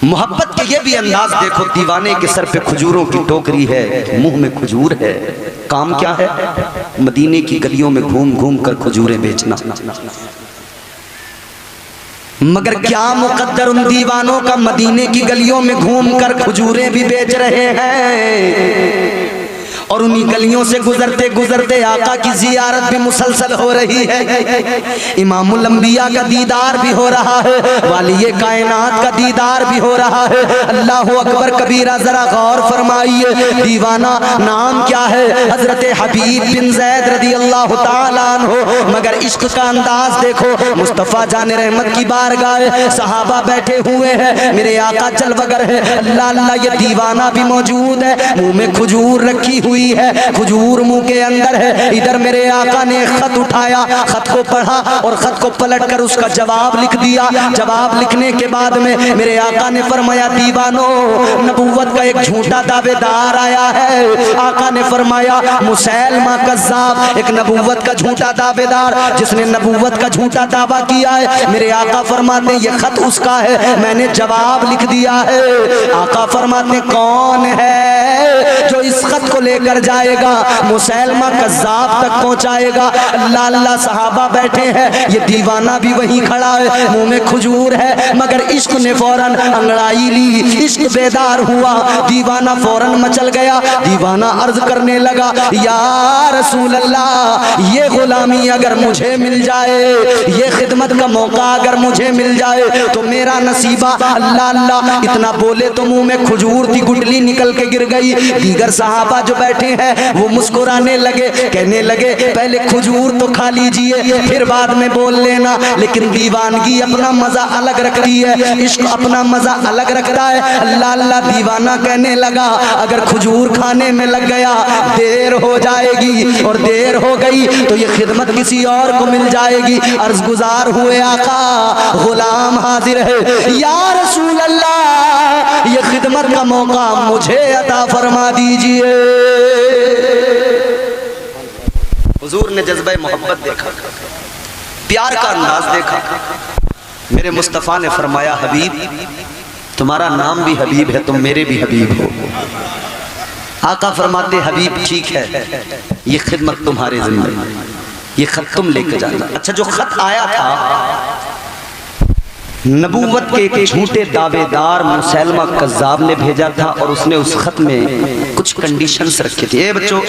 मोहब्बत के ये भी अंदाज देखो, दीवाने के सर पे खजूरों की टोकरी है, मुंह में खजूर है, काम क्या है? मदीने की गलियों में घूम घूम कर खजूरें बेचना। मगर क्या मुकद्दर उन दीवानों का, मदीने की गलियों में घूम कर खजूरें भी बेच रहे हैं और उन्हीं गलियों से गुजरते गुजरते आका की जियारत भी मुसलसल हो रही है। इमामुल अंबिया का दीदार भी हो रहा है, वालिये कायनात का दीदार भी हो रहा है। अल्लाह अकबर कबीरा, जरा गौर फरमाइए, दीवाना नाम क्या है? हजरत हबीब बिन ज़ैद रदी अल्लाह ताला अन्हु। मगर इश्क का अंदाज देखो, मुस्तफ़ा जाने रहमत की बारगाह, सहाबा बैठे हुए हैं, मेरे आका जलवगर है, अल्लाह अल्लाह, ये दीवाना भी मौजूद है, मुंह में खजूर रखी हुई है, खजूर मुंह के अंदर है। इधर मेरे आका ने खत उठाया, खत को पढ़ा और खत को पलट कर उसका जवाब लिख दिया। जवाब लिखने के बाद में मेरे आका ने फरमाया, दीवानो, नबूवत का एक झूठा दावेदार आया है। आका ने फरमाया, मुसैलमा कज़्ज़ाब, एक नबूवत का झूठा दावेदार, जिसने नबूवत का झूठा दावा किया है। मेरे आका फरमाते हैं, ये खत उसका है, मैंने जवाब लिख दिया है। आका फरमाते, कौन है जो इस खत को लेकर जाएगा, मुसैलमा कज़्ज़ाब तक पहुंचाएगा? अल्लाह अल्लाह, सहाबा बैठे हैं, ये दीवाना भी वहीं खड़ा है, मुंह में खजूर है, मगर इश्क ने फौरन अंगड़ाई ली, इश्क बेदार हुआ, दीवाना फौरन मचल गया। दीवाना अर्ज करने लगा, या रसूल अल्लाह, ये गुलामी अगर मुझे मिल जाए, ये खिदमत का मौका अगर मुझे मिल जाए तो मेरा नसीबा। अल्लाह अल्लाह, इतना बोले तो मुंह में खजूर की गुठली निकल के गिर गई। दीगर सहाबा जो बैठे हैं वो मुस्कुराने लगे, कहने लगे, पहले खजूर तो खा लीजिए, फिर बाद में बोल लेना। लेकिन दीवानगी अपना मजा अलग रखती है, इश्क अपना मजा अलग रखता है। अल्लाह अल्लाह, दीवाना कहने लगा, अगर खजूर खाने में लग गया, देर हो जाएगी, और देर हो गई तो ये खिदमत किसी और को मिल जाएगी। अर्ज गुजार हुए, आका गुलाम हाजिर है, या रसूल अल्लाह, ये खिदमत का मौका मुझे अता फरमा दीजिए। हुजूर ने जज्बे मोहब्बत देखा, प्यार का अंदाज देखा। मेरे मुस्तफ़ा ने फरमाया, हबीब, तुम्हारा नाम भी हबीब है, तुम मेरे भी हबीब हो। आका फरमाते, हबीब ठीक है, ये खिदमत तुम्हारे जिम्मे, ये खत तुम लेके जाना। अच्छा, जो खत आया था नबूवत के एक झूठे दावेदार मुसैलमा कज़्ज़ाब ने भेजा था, और उसने उस खत में कुछ कंडीशंस रखे थे। ए बच्चों,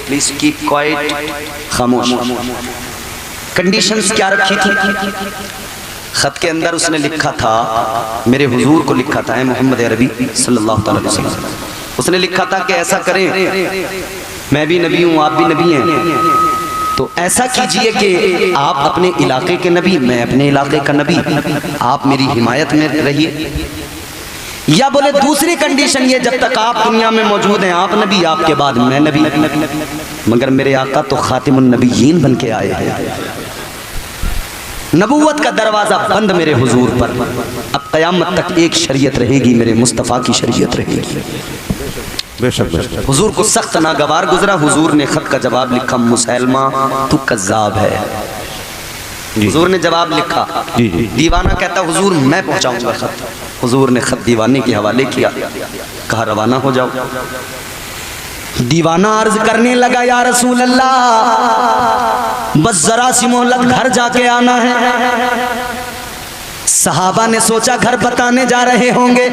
प्लीज कीप क्वाइट, खामोश। कंडीशंस क्या रखी थी? खत के अंदर उसने लिखा था, मेरे हुजूर को लिखा था, मोहम्मद अरबी सल्लल्लाहु अलैहि वसल्लम, उसने लिखा था कि ऐसा करें, मैं भी नबी हूँ, आप भी नबी हैं, तो ऐसा कीजिए कि आप अपने इलाके के नबी, मैं अपने इलाके का नबी, आप मेरी हिमायत में रहिए। या बोले दूसरी कंडीशन ये, जब तक आप दुनिया में मौजूद हैं आप नबी, आपके बाद मैं नबी। मगर मेरे आका तो खातिमुन नबीयीन बन के आए हैं, नबूवत का दरवाजा बंद मेरे हुजूर पर। अब क़यामत तक एक शरीयत रहेगी, मेरे मुस्तफ़ा की शरीयत रहेगी। बेशक बेशक। हुजूर को सख्त नागवार गुजरा। हुजूर ने खत का जवाब लिखा, मुसैलमा तू कज़्ज़ाब है। हुजूर ने जवाब लिखा, दीवाना कहता, हुजूर मैं पहुंचाऊंगा खत। हुजूर ने खत दीवाने के हवाले किया, कहा रवाना हो जाओ। दीवाना अर्ज करने लगा, या रसूल अल्लाह, बस जरा सी मोहलत, घर जाके आना है। सहाबा ने सोचा घर बताने जा रहे होंगे,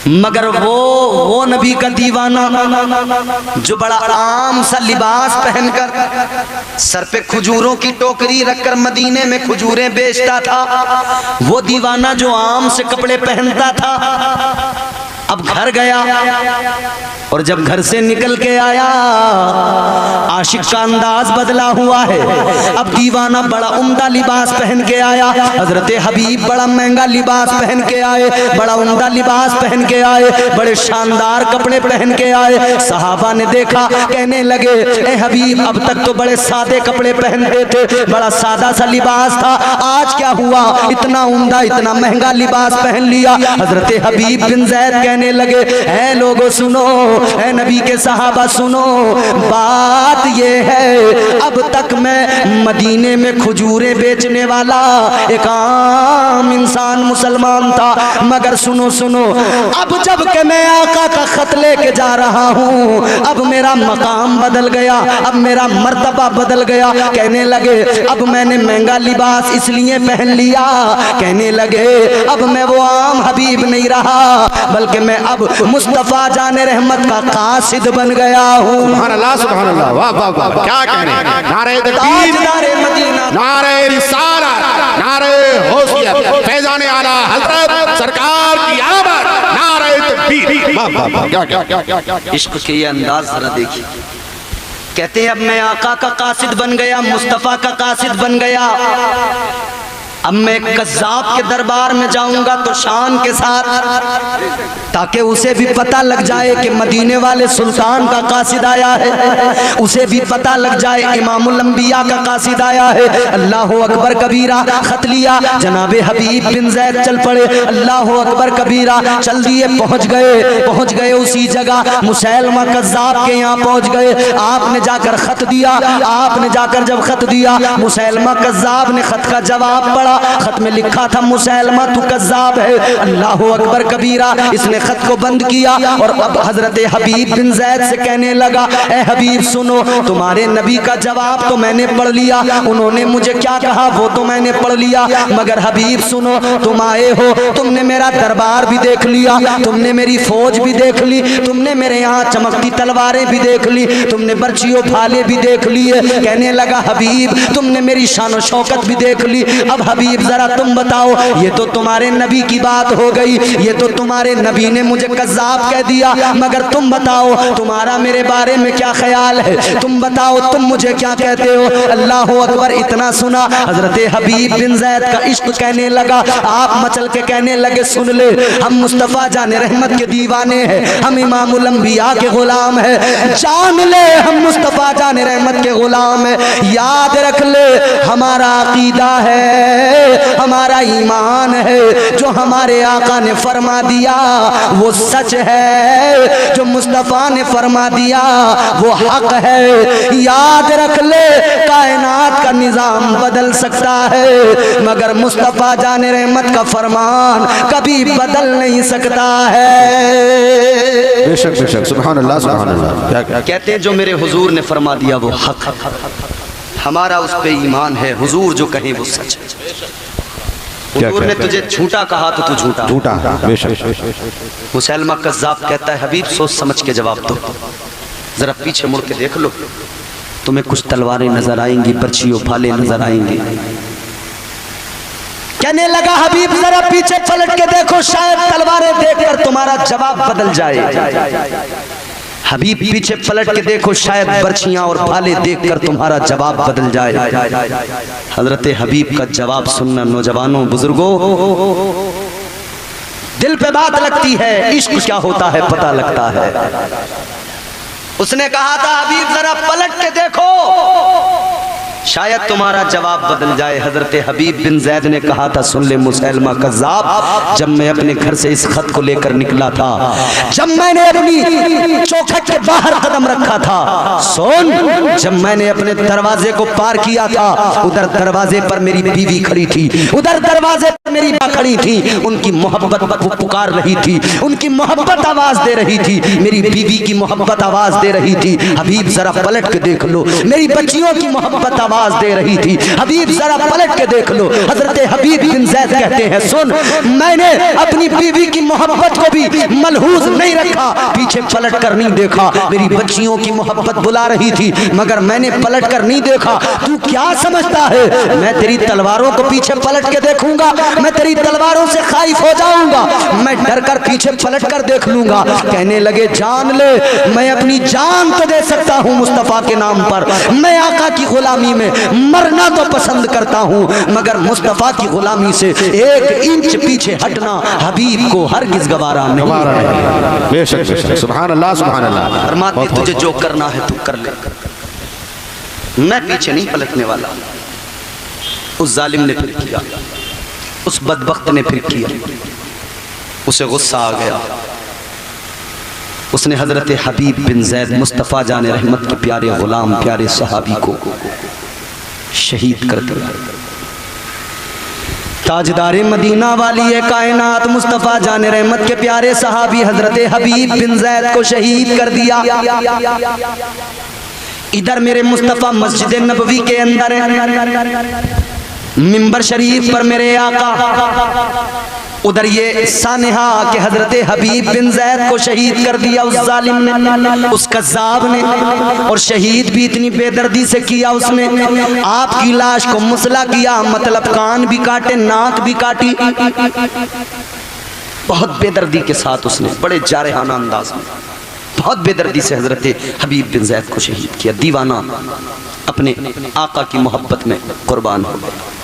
मगर वो नबी का दीवाना जो बड़ा आम सा लिबास पहनकर सर पे खजूरों की टोकरी रखकर मदीने में खजूरें बेचता था, वो दीवाना जो आम से कपड़े पहनता था, अब घर गया और जब घर से निकल के आया, आशिक का अंदाज बदला हुआ है। अब दीवाना बड़ा उम्दा लिबास पहन के आया, हजरत हबीब बड़ा महंगा लिबास पहन के आए, बड़ा उम्दा लिबास पहन के आए, बड़े शानदार कपड़े पहन के आए। सहाबा ने देखा, कहने लगे, ए हबीब, अब तक तो बड़े सादे कपड़े पहनते थे, बड़ा सादा सा लिबास था, आज क्या हुआ, इतना उम्दा इतना महंगा लिबास पहन लिया। हजरत हबीब बिन ज़ैद कहने लगे, ऐ लोगों सुनो, ऐ नबी के सहाबा सुनो, बात ये है अब तक मैं मदीने में खजूरें बेचने वाला एक आम इंसान मुसलमान था, मगर सुनो सुनो, अब जब के मैं आका का खत लेके जा रहा हूँ, अब मेरा मकाम बदल गया, अब मेरा मर्तबा बदल गया। कहने लगे अब मैंने महंगा लिबास इसलिए पहन लिया, कहने लगे अब मैं वो आम हबीब नहीं रहा, बल्कि मैं अब मुस्तफा जाने रहमत का कासिद बन गया हूँ। सुभान अल्लाह, सुभान अल्लाह, वाह वाह वाह, क्या कहने, नारे तकबीर, नारे मदीना, नारे रिसालत, नारे गौसियत, फैजान आला हजरत सरकार की आमद, नारे तकबीर, वाह वाह वाह, क्या क्या क्या क्या क्या, इश्क के ये अंदाज जरा देखिए। कहते हैं अब मैं आका का कासिद बन गया, मुस्तफा का कासिद बन गया, अब मैं कज़्ज़ाब के दरबार में जाऊंगा तो शान के साथ, ताकि उसे भी पता लग जाए कि मदीने वाले सुल्तान का कासिद आया है, उसे भी पता लग जाए इमामुल अंबिया का कासिद आया है। अल्लाह अकबर कबीरा, खत लिया, जनाबे हबीब बिन ज़ैद चल पड़े, अल्लाह अकबर कबीरा, चल दिए, पहुंच गए उसी जगह, मुसैलमा कज़्ज़ाब के यहाँ पहुंच गए। आपने जाकर खत दिया, आपने जाकर जब खत दिया, मुसैलमा कज़्ज़ाब ने खत का जवाब पढ़ा, खत में लिखा था मुसैलमा तू कज़्ज़ाब है। अल्लाह अकबर कबीरा, इसने खत को बंद किया और अब हजरत हबीब बिन ज़ैद से कहने लगा, ए हबीब सुनो, तुम्हारे नबी का जवाब तो मैंने पढ़ लिया, उन्होंने मुझे क्या कहा वो तो मैंने पढ़ लिया, मगर हबीब सुनो, तुम आए हो, तुमने मेरा दरबार भी देख लिया, तुमने मेरी फौज भी देख ली, तुमने मेरे यहाँ चमकती तलवारें भी देख ली, तुमने बर्चियों भाले भी देख लिए। कहने लगा हबीब तुमने मेरी शान शौकत भी देख ली, अब हबीब जरा तुम बताओ, ये तो तुम्हारे नबी की बात हो गई, ये तो तुम्हारे नबी ने मुझे कज़्ज़ाब कह दिया, मगर तुम बताओ तुम्हारा मेरे बारे में क्या ख्याल है, तुम बताओ तुम मुझे क्या कहते हो। अल्लाह अकबर, इतना सुना, हजरत हबीब बिन ज़ैद का इश्क कहने लगा, आप मचल के कहने लगे, सुन ले, हम मुस्तफ़ा जाने रहमत के दीवाने हैं, हम इमामुल अंबिया के गुलाम है, जान ले हम मुस्तफ़ा जाने रहमत के गुलाम है, याद रख ले हमारा अकीदा है, हमारा ईमान है, जो हमारे आका ने फरमा दिया वो सच है, जो मुस्तफा ने फरमा दिया वो हक है। याद रख ले कायनात का निजाम बदल सकता है, मगर मुस्तफा जाने रहमत का फरमान कभी बदल नहीं सकता है। बेशक बेशक, सुभान अल्लाह, सुभान अल्लाह, क्या क्या, कहते हैं जो मेरे हुजूर ने फरमा दिया वो हक, हमारा उस पे ईमान है, हुजूर जो कहें वो सच है। हुजूर ने तुझे झूठा कहा तो तू झूठा झूठा, बेशक। मुसैलमा कज़्ज़ाब कहता है हबीब सोच समझ के जवाब दो, जरा पीछे मुड़ के देख लो, तुम्हें कुछ तलवारें नजर आएंगी, पर्चियों भाले नजर आएंगे। कहने लगा हबीब जरा पीछे पलट के देखो, शायद तलवारें देखकर तुम्हारा जवाब बदल जाए। हबीब पीछे पलट के देखो, शायद बर्छियां और भाले देखकर तुम्हारा जवाब बदल जाए। हजरत हबीब का जवाब सुनना नौजवानों बुजुर्गों दिल पे बात लगती है, इश्क क्या होता है पता लगता है। उसने कहा था हबीब जरा पलट के देखो, शायद तुम्हारा जवाब बदल जाए। हजरत हबीब बिन ज़ैद ने कहा था सुन ले मुसैलमा कज़्ज़ाब, जब मैं अपने घर से इस खत को लेकर निकला था, जब मैंने अपनी चौखट के बाहर कदम रखा था, सुन, जब मैंने अपने दरवाजे को पार किया था, उधर दरवाजे पर मेरी बीवी खड़ी थी, उधर दरवाजे पर मेरी माँ खड़ी थी, उनकी मोहब्बत वो पुकार रही थी, उनकी मोहब्बत आवाज दे रही थी, मेरी बीवी की मोहब्बत आवाज दे रही थी। हबीब जरा पलट के देख लो, मेरी बच्चियों की मोहब्बत आवाज दे रही थी, हबीब जरा पलट के देख लो। हजरत हबीब बिन ज़ैद कहते हैं सुन, मैंने अपनी बीवी की मोहब्बत को भी मलहूज नहीं रखा, पीछे पलट कर नहीं देखा, मेरी बच्चियों की मोहब्बत बुला रही थी मगर मैंने पलट कर नहीं देखा। तू क्या समझता है मैं तेरी तलवारों को पीछे पलट के देखूंगा, मैं तेरी तलवारों से खाइफ हो जाऊंगा, मैं डर कर पीछे पलट कर देख लूंगा। कहने लगे जान ले, मैं अपनी जान तो दे सकता हूँ मुस्तफा के नाम पर, मैं आका की गुलामी में मरना तो पसंद करता हूँ, मगर मुस्तफा की गुलामी से 1 इंच पीछे हटना हबीब को हरगिज गवारा नहीं। बेशक बेशक, सुभान अल्लाह, सुभान अल्लाह। फरमाते तुझे जो करना है तू कर ले, मैं पीछे नहीं पलटने वाला। उस जालिम ने फिर किया, उस बदबख्त ने फिर किया, उसे गुस्सा आ गया, उसने हज़रत हबीब बिन ज़ैद मुस्तफ़ा जान रहमत के प्यारे ग़ुलाम प्यारे सहाबी को शहीद कर दिया। ताजदारे मदीना वाली है कायनात मुस्तफ़ा जान रहमत के प्यारे सहाबी हज़रत हबीब बिन ज़ैद को शहीद कर दिया। इधर मेरे मुस्तफ़ा मस्जिद नबवी के अंदर है, मिंबर शरीफ पर मेरे आका, उधर ये सानिहा के हजरत हबीब बिन ज़ैद को शहीद कर दिया उस जालिम ने, उस कज़्ज़ाब ने। और शहीद भी इतनी बेदर्दी से किया उसने, आपकी लाश को मुसला किया, मतलब कान भी काटे, नाक भी काटी, बहुत बेदर्दी के साथ उसने, बड़े जारहाना अंदाज में, बहुत बेदर्दी से हजरत हबीब बिन ज़ैद को शहीद किया। दीवाना अपने आका की मोहब्बत में कुर्बान हो गया।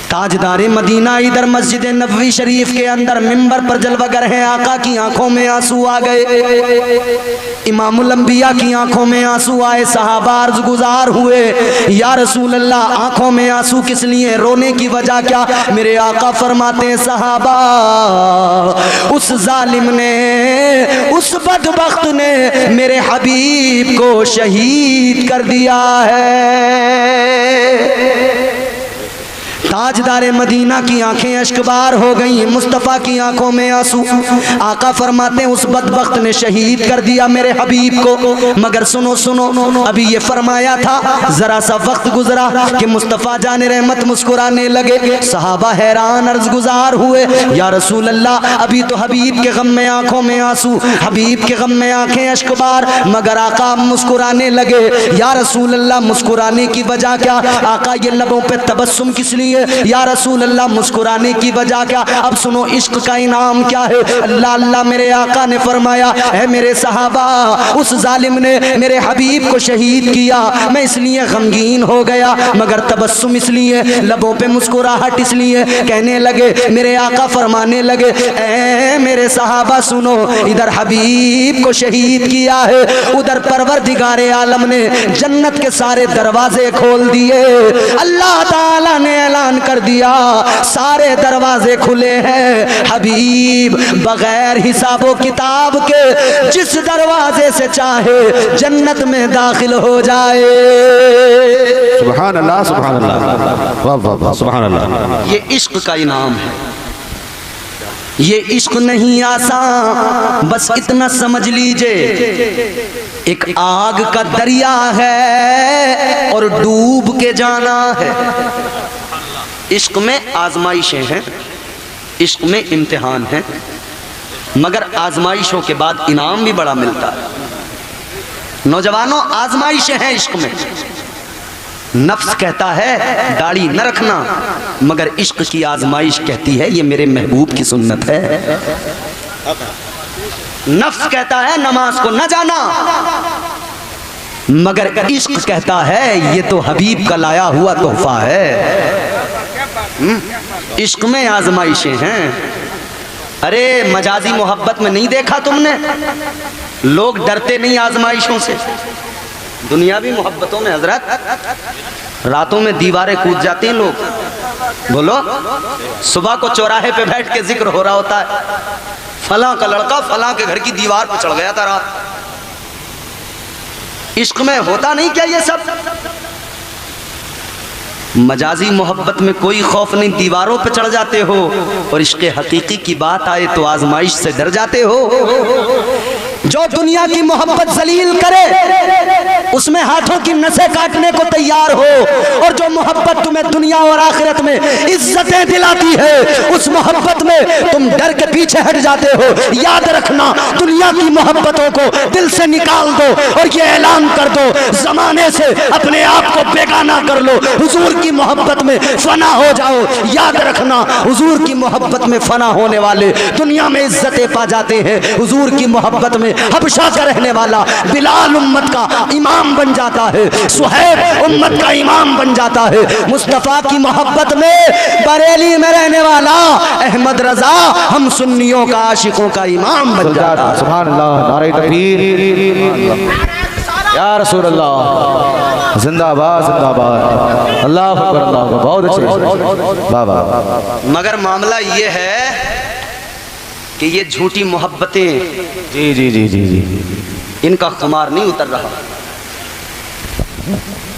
ताजदारे मदीना इधर मस्जिद नबवी शरीफ के अंदर मिंबर पर जलवागर है, आका की आंखों में आंसू आ गए, इमामुल अंबिया की आंखों में आंसू आए। सहाबा अर्ज़ गुजार हुए, या रसूल अल्लाह आंखों में आंसू किस लिए, रोने की वजह क्या? मेरे आका फरमाते हैं, सहाबा उस जालिम ने, उस बदबख्त ने मेरे हबीब को शहीद कर दिया है। ताजदारे मदीना की आंखें अश्कबार हो गई, मुस्तफ़ा की आंखों में आंसू। आका फरमाते हैं, उस बदबख्त ने शहीद कर दिया मेरे हबीब को। मगर सुनो सुनो, अभी ये फरमाया था, जरा सा वक्त गुजरा कि मुस्तफ़ा जान रहमत मुस्कुराने लगे। सहाबा हैरान अर्ज़ गुजार हुए, या रसूल अल्लाह अभी तो हबीब के गम में आंखों में आंसू, हबीब के गम में आंखें अश्कबार, मगर आका मुस्कुराने लगे। या रसूल अल्लाह मुस्कुराने की वजह क्या? आका ये लबों पे तबस्सुम किस लिए? या रसूल अल्लाह मुस्कुराने की वजह क्या? अब सुनो इश्क का इनाम क्या है। अल्लाह अल्लाह मेरे आका ने फरमाया, है मेरे सहाबा उस जालिम ने मेरे हबीब को शहीद किया, मैं इसलिए गमगीन हो गया, मगर तबस्सुम इसलिए, लबों पे मुस्कुराहट इसलिए। कहने लगे, मेरे आका फरमाने लगे, ऐ मेरे सहाबा सुनो, इधर हबीब को शहीद किया है, उधर परवरदिगारे आलम ने जन्नत के सारे दरवाजे खोल दिए। अल्लाह ताला ने ऐलान कर दिया, सारे दरवाजे खुले हैं, हबीब बगैर हिसाबो किताब के जिस दरवाजे से चाहे जन्नत में दाखिल हो जाए। सुभान अल्लाह, सुभान अल्लाह, वाह वाह वाह, सुभान अल्लाह। ये इश्क का इनाम है, ये इश्क नहीं आसान, बस इतना समझ लीजिए, एक आग का दरिया है और डूब के जाना है। इश्क में आजमाइशें हैं, इश्क में इम्तिहान है, मगर आजमाइशों के बाद इनाम भी बड़ा मिलता है। नौजवानों, आजमाइशें हैं इश्क में। नफ्स कहता है दाढ़ी न रखना, मगर इश्क की आजमाइश कहती है ये मेरे महबूब की सुन्नत है। नफ्स कहता है नमाज को न जाना, मगर इश्क कहता है ये तो हबीब का लाया हुआ तोहफा है। इश्क में आजमाइशें हैं। अरे मजाजी मोहब्बत में नहीं देखा तुमने, लोग डरते नहीं आजमाइशों से। दुनियावी मोहब्बतों में हजरत रातों में दीवारें कूद जाती हैं लोग। बोलो, सुबह को चौराहे पे बैठ के जिक्र हो रहा होता है, फलां का लड़का फलां के घर की दीवार पे चढ़ गया था रात। इश्क में होता नहीं क्या ये सब? मजाजी मोहब्बत में कोई खौफ नहीं, दीवारों पे चढ़ जाते हो, और इश्क हकीकी की बात आए तो आजमाइश से डर जाते हो। जो दुनिया की मोहब्बत जलील करे उसमें हाथों की नसें काटने को तैयार हो, और जो मोहब्बत तुम्हें दुनिया और आखिरत में इज्जतें दिलाती है उस मोहब्बत में तुम डर के पीछे हट जाते हो। याद रखना, दुनिया की मोहब्बतों को दिल से निकाल दो और ये ऐलान कर दो, जमाने से अपने आप को बेगाना कर लो, हुजूर की मोहब्बत में फना हो जाओ। याद रखना, हुजूर की मोहब्बत में फना होने वाले दुनिया में इज्जतें पा जाते हैं। हुजूर की मोहब्बत में हबशा का रहने वाला बिलाल उम्मत का इमाम बन जाता है, सुहैब उम्मत का इमाम बन जाता है। मुस्तफ़ा की मोहब्बत में बरेली में रहने वाला अहमद रजा हम सुन्नियों का आशिकों का इमाम बन जाता है। सुभान अल्लाह, नारे तकबीर, या रसूल अल्लाह, जिंदाबाद जिंदाबाद, अल्लाह अकबर, अल्लाह अकबर, बहुत अच्छे, वाह वाह। मगर मामला ये है कि ये झूठी मोहब्बतें, जी जी जी जी जी, इनका खुमार नहीं उतर रहा।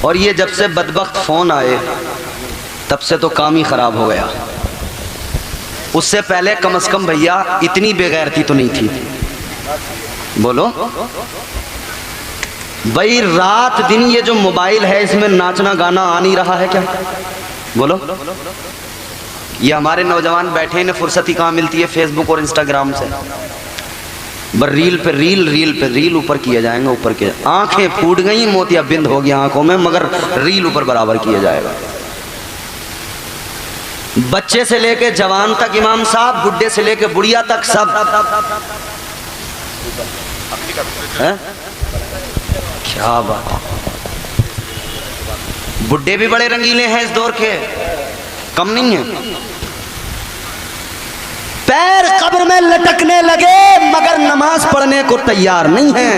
और ये जब से बदबख्त फोन आए तब से तो काम ही खराब हो गया। उससे पहले कम से कम भैया इतनी बेगैरती तो नहीं थी। बोलो भाई, रात दिन ये जो मोबाइल है इसमें नाचना गाना आ नहीं रहा है क्या? बोलो, ये हमारे नौजवान बैठे, इन्हें फुर्सत ही कहाँ मिलती है फेसबुक और इंस्टाग्राम से। बर रील पे रील, रील पे रील ऊपर किए जाएंगे, ऊपर के आंखें फूट गई, मोतिया बिंद हो गया आंखों में, मगर रील ऊपर बराबर किया जाएगा। बच्चे से लेके जवान तक इमाम साहब, बुढ़े से लेके बुढ़िया तक सब है? क्या बात। बुढ़े भी बड़े रंगीले हैं इस दौर के, कम नहीं है। पैर कब्र में लटकने लगे मगर नमाज पढ़ने को तैयार नहीं है।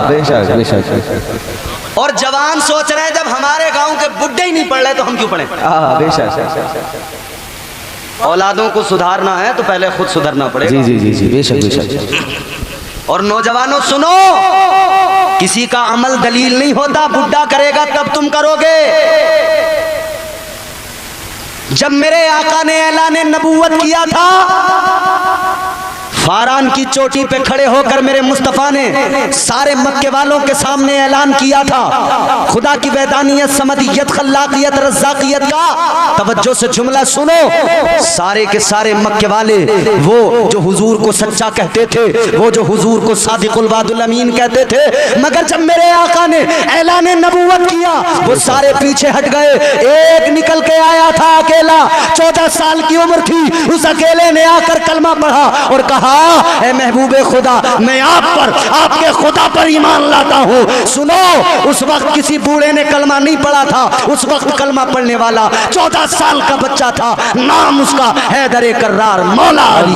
बेशक बेशक। और जवान सोच रहे हैं जब हमारे गांव के बुढ़े ही नहीं पढ़ रहे तो हम क्यों पढ़ें? बेशक। औलादों को सुधारना है तो पहले खुद सुधरना पड़ेगा। जी जी जी जी, बेशक बेशक। और नौजवानों सुनो, किसी का अमल दलील नहीं होता, बुढ़ा करेगा तब तुम करोगे। जब मेरे आका ने ऐलान नबूवत किया था, फारान की चोटी पे खड़े होकर मेरे मुस्तफ़ा ने सारे मक्के वालों के सामने ऐलान किया था, खुदा की वैदानियत, समदियत, खल्लाकियत, रज़्ज़ाकियत का तवज्जो से जुमला सुनो। सारे के सारे मक्के वाले, वो जो हुजूर को सच्चा कहते थे, वो जो हुजूर को सादिकुल वादुल अमीन कहते थे, मगर जब मेरे आका ने ऐलान नबूवत किया वो सारे पीछे हट गए। एक निकल के आया था अकेला, 14 साल की उम्र थी, उस अकेले ने आकर कलमा पढ़ा और कहा, ए महबूबे खुदा, मैं आप पर, आपके खुदा पर ईमान लाता हूँ। सुनो, उस वक्त किसी बूढ़े ने कलमा नहीं पढ़ा था, उस वक्त कलमा पढ़ने वाला 14 साल का बच्चा था, नाम उसका हैदर कर्रार मौला अली।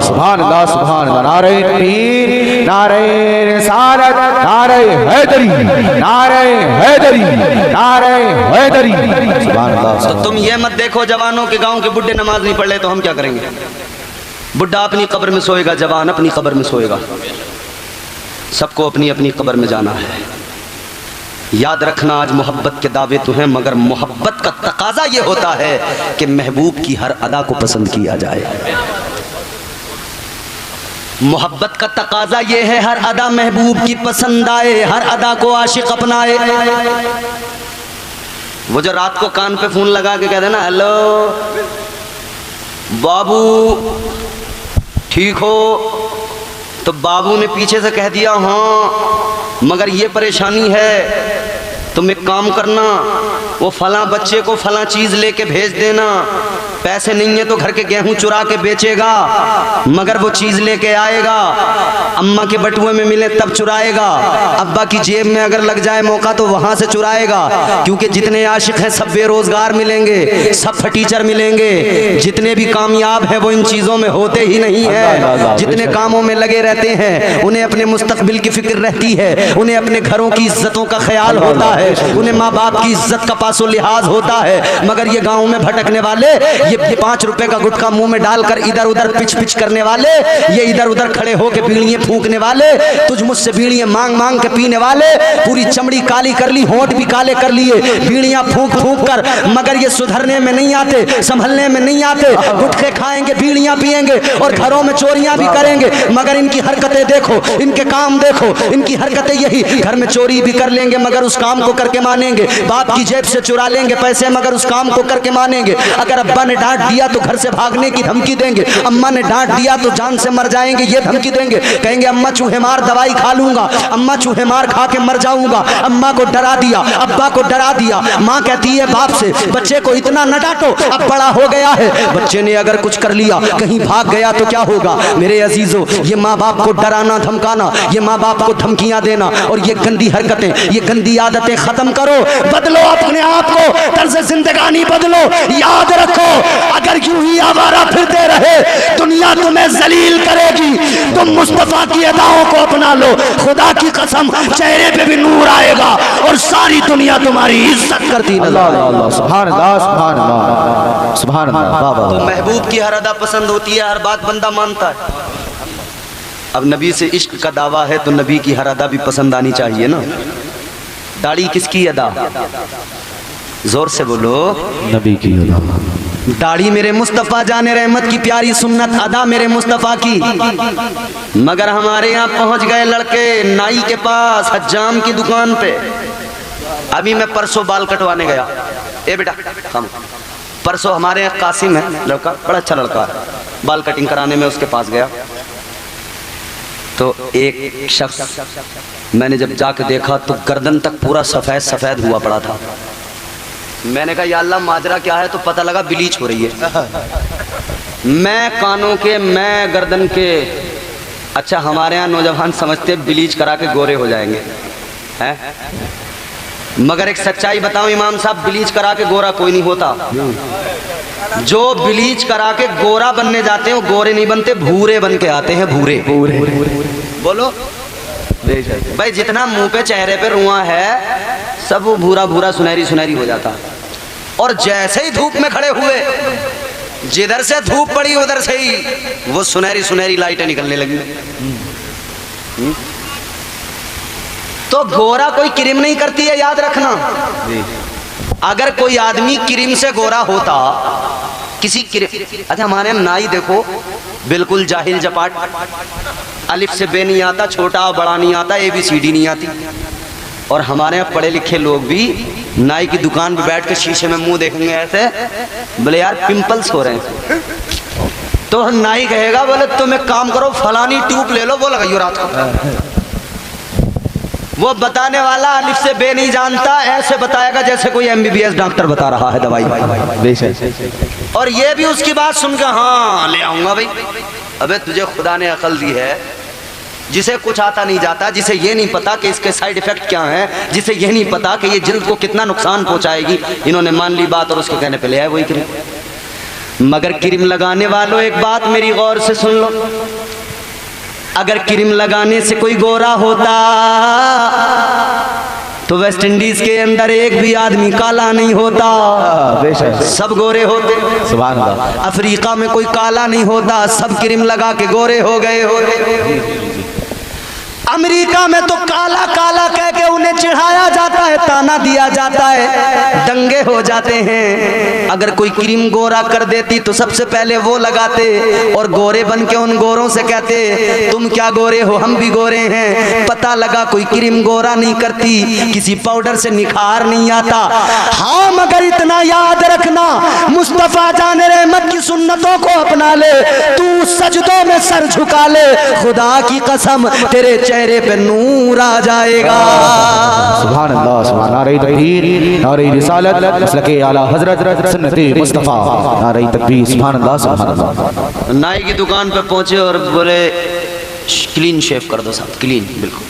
सुभान अल्लाह, सुभान अल्लाह। नारे तकबीर, नारे रिसालत, नारे हैदरी, नारे हैदरी, नारे हैदरी। सुभान अल्लाह। तो तुम ये मत देखो जवानों के गांव के बुढ़े नमाज नहीं पढ़ ले तो हम क्या करेंगे। बुढ़ा अपनी कब्र में सोएगा, जवान अपनी कब्र में सोएगा, सबको अपनी अपनी कब्र में जाना है। याद रखना, आज मोहब्बत के दावे तो हैं, मगर मोहब्बत का तकाजा ये होता है कि महबूब की हर अदा को पसंद किया जाए। मोहब्बत का तकाजा ये है हर अदा महबूब की पसंद आए, हर अदा को आशिक अपनाए। वो जो रात को कान पे फोन लगा के कहते ना, हेलो बाबू ठीक हो, तो बाबू ने पीछे से कह दिया हाँ मगर ये परेशानी है, तुम एक काम करना, वो फलां बच्चे को फलां चीज़ लेके भेज देना, पैसे नहीं है तो घर के गेहूं चुरा के बेचेगा मगर वो चीज़ लेके आएगा, अम्मा के बटुए में मिले तब चुराएगा, अब्बा की जेब में अगर लग जाए मौका तो वहाँ से चुराएगा, क्योंकि जितने आशिक हैं सब बेरोजगार मिलेंगे, सब फटीचर मिलेंगे, जितने भी कामयाब हैं वो इन चीज़ों में होते ही नहीं है। जितने कामों में लगे रहते हैं उन्हें अपने मुस्तकबिल की फिक्र रहती है, उन्हें अपने घरों की इज्जतों का ख्याल होता है, उन्हें माँ बाप की इज्जत का पासो लिहाज होता है। मगर ये गाँव में भटकने वाले, ये 5 रुपए का गुटखा मुंह में डालकर इधर उधर पिच पिच करने वाले, ये इधर उधर खड़े होकर बीड़ियां फूंकने वाले, तुझ मुझसे बीड़ियां मांग मांग के पीने वाले, पूरी चमड़ी काली कर ली, होंठ भी काले कर लिए बीड़ियां फूंक फूंक कर, मगर ये सुधरने में नहीं आते, संभलने में नहीं आते, गुटखे खाएंगे, बीड़ियां पिएंगे और घरों में चोरियां भी करेंगे। मगर इनकी हरकतें देखो, इनके काम देखो, इनकी हरकतें यही, घर में चोरी भी कर लेंगे मगर उस काम को करके मानेंगे, बाप की जेब से चुरा लेंगे पैसे मगर उस काम को करके मानेंगे, अगर अब्बा ने डांट दिया तो घर से भागने की धमकी देंगे, अम्मा ने डांट दिया तो जान से मर जाएंगे ये धमकी देंगे, कहेंगे अम्मा चूहे मार दवाई खा लूंगा, अम्मा चूहे मार खा के मर जाऊंगा, अम्मा को डरा दिया, अब्बा को डरा दिया। माँ कहती है बाप से, बच्चे को इतना न डांटो, अब बड़ा हो गया है, बच्चे ने अगर कुछ कर लिया, कहीं भाग गया तो क्या होगा। मेरे अजीजों, ये माँ बाप को डराना धमकाना, ये माँ बाप को धमकियां देना और ये गंदी हरकतें, ये गंदी आदतें खत्म करो, बदलो अपने आप को, तर्ज जिंदगानी बदलो। याद रखो, अगर यूं ही आवारा फिरते रहे दुनिया तुम्हें जलील करेगी, तुम मुस्तफा की अदाओं को अपना लो, खुदा की कसम चेहरे पे भी नूर आएगा और सारी दुनिया तुम्हारी इज्जत करती नजर आएगी। सुभान अल्लाह, सुभान अल्लाह, सुभान अल्लाह। तो महबूब की हर अदा पसंद होती है, हर बात बंदा मानता है। अब नबी से इश्क का दावा है तो नबी की हर अदा भी पसंद आनी चाहिए ना। दाढ़ी किसकी अदा? जोर से बोलो। नबी की अदा। दाढ़ी मेरे मुस्तफ़ा जाने रहमत की प्यारी सुन्नत, अदा मेरे मुस्तफ़ा की। मगर हमारे यहाँ पहुँच गए लड़के नाई के पास, हज्जाम की दुकान पे। अभी मैं परसों बाल कटवाने गया। ए बेटा हम परसों हमारे यहाँ कासिम है लड़का, बड़ा अच्छा लड़का है, बाल कटिंग कराने में उसके पास गया तो एक शख्स मैंने जब जाके देखा तो गर्दन तक पूरा सफ़ेद सफ़ेद हुआ पड़ा था। मैंने कहा या अल्लाह माजरा क्या है, तो पता लगा ब्लीच हो रही है। मैं कानों के, मैं गर्दन के। अच्छा हमारे यहाँ नौजवान समझते ब्लीच करा के गोरे हो जाएंगे हैं, मगर एक सच्चाई बताऊं इमाम साहब, ब्लीच करा के गोरा कोई नहीं होता। जो ब्लीच करा के गोरा बनने जाते हैं वो गोरे नहीं बनते, भूरे बन के आते हैं। भूरे बोलो भाई, जितना मुंह पे चेहरे पे रुआ है सब वो भूरा भूरा सुनहरी सुनहरी हो जाता। और जैसे ही धूप में खड़े हुए, जिधर से धूप पड़ी उधर से ही वो सुनहरी सुनहरी लाइटें निकलने लगी। तो गोरा कोई क्रीम नहीं करती है, याद रखना। अगर कोई आदमी क्रीम से गोरा होता, किसी क्रीम, अच्छा हमारे नाई देखो बिल्कुल जाहिल जपाट, अलिफ से बे नहीं आता, छोटा बड़ा नहीं आता, ABCD नहीं आती। और हमारे यहाँ पढ़े लिखे लोग भी नाई की दुकान पे बैठ के शीशे में मुंह देखेंगे ऐसे, बोले यार पिंपल्स हो रहे हैं। तो नाई कहेगा बोले तुम एक काम करो, फलानी ट्यूब ले लो, वो लगाइयो रात को। वो बताने वाला अलिफ से बे नहीं जानता, ऐसे बताएगा जैसे कोई MBBS डॉक्टर बता रहा है दवाई। और ये भी उसकी बात सुनकर हाँ ले आऊंगा भाई। अबे तुझे खुदा ने अकल दी है, जिसे कुछ आता नहीं जाता, जिसे ये नहीं पता कि इसके साइड इफेक्ट क्या हैं, जिसे ये नहीं पता कि ये जिल्द को कितना नुकसान पहुंचाएगी, इन्होंने मान ली बात और उसके कहने पे ले आए वही क्रीम। मगर क्रीम लगाने वालों एक बात मेरी गौर से सुन लो, अगर क्रीम लगाने से कोई गोरा होता तो वेस्ट इंडीज के अंदर एक भी आदमी काला नहीं होता, सब गोरे होते। सुभान अल्लाह। अफ्रीका में कोई काला नहीं होता, सब क्रीम लगा के गोरे हो गए होते। अमेरिका में तो काला काला कह के उन्हें चिढ़ाया जाता है, ताना दिया जाता है, दंगे हो जाते हैं। अगर कोई क्रीम गोरा कर देती तो सबसे पहले वो लगाते और गोरे बन के उन गोरों से कहते तुम क्या गोरे हो, हम भी गोरे हैं। पता लगा कोई क्रीम गोरा नहीं करती, किसी पाउडर से निखार नहीं आता। हाँ मगर इतना याद रखना, मुस्तफा जाने रहमत की सुन्नतों को अपना ले, तू सजदों में सर झुका ले, खुदा की कसम तेरे चेहरे पे नूर आ जाएगा। सुभान अल्लाह। सुभान नारे तकबीर, नारे रिसालत, मसलके आला हजरत सुन्नते मुस्तफा, नारे तकबीर। सुभान अल्लाह। सुभान अल्लाह। नाई की दुकान पे पहुंचे और बोले क्लीन शेव कर दो साहब, क्लीन बिल्कुल।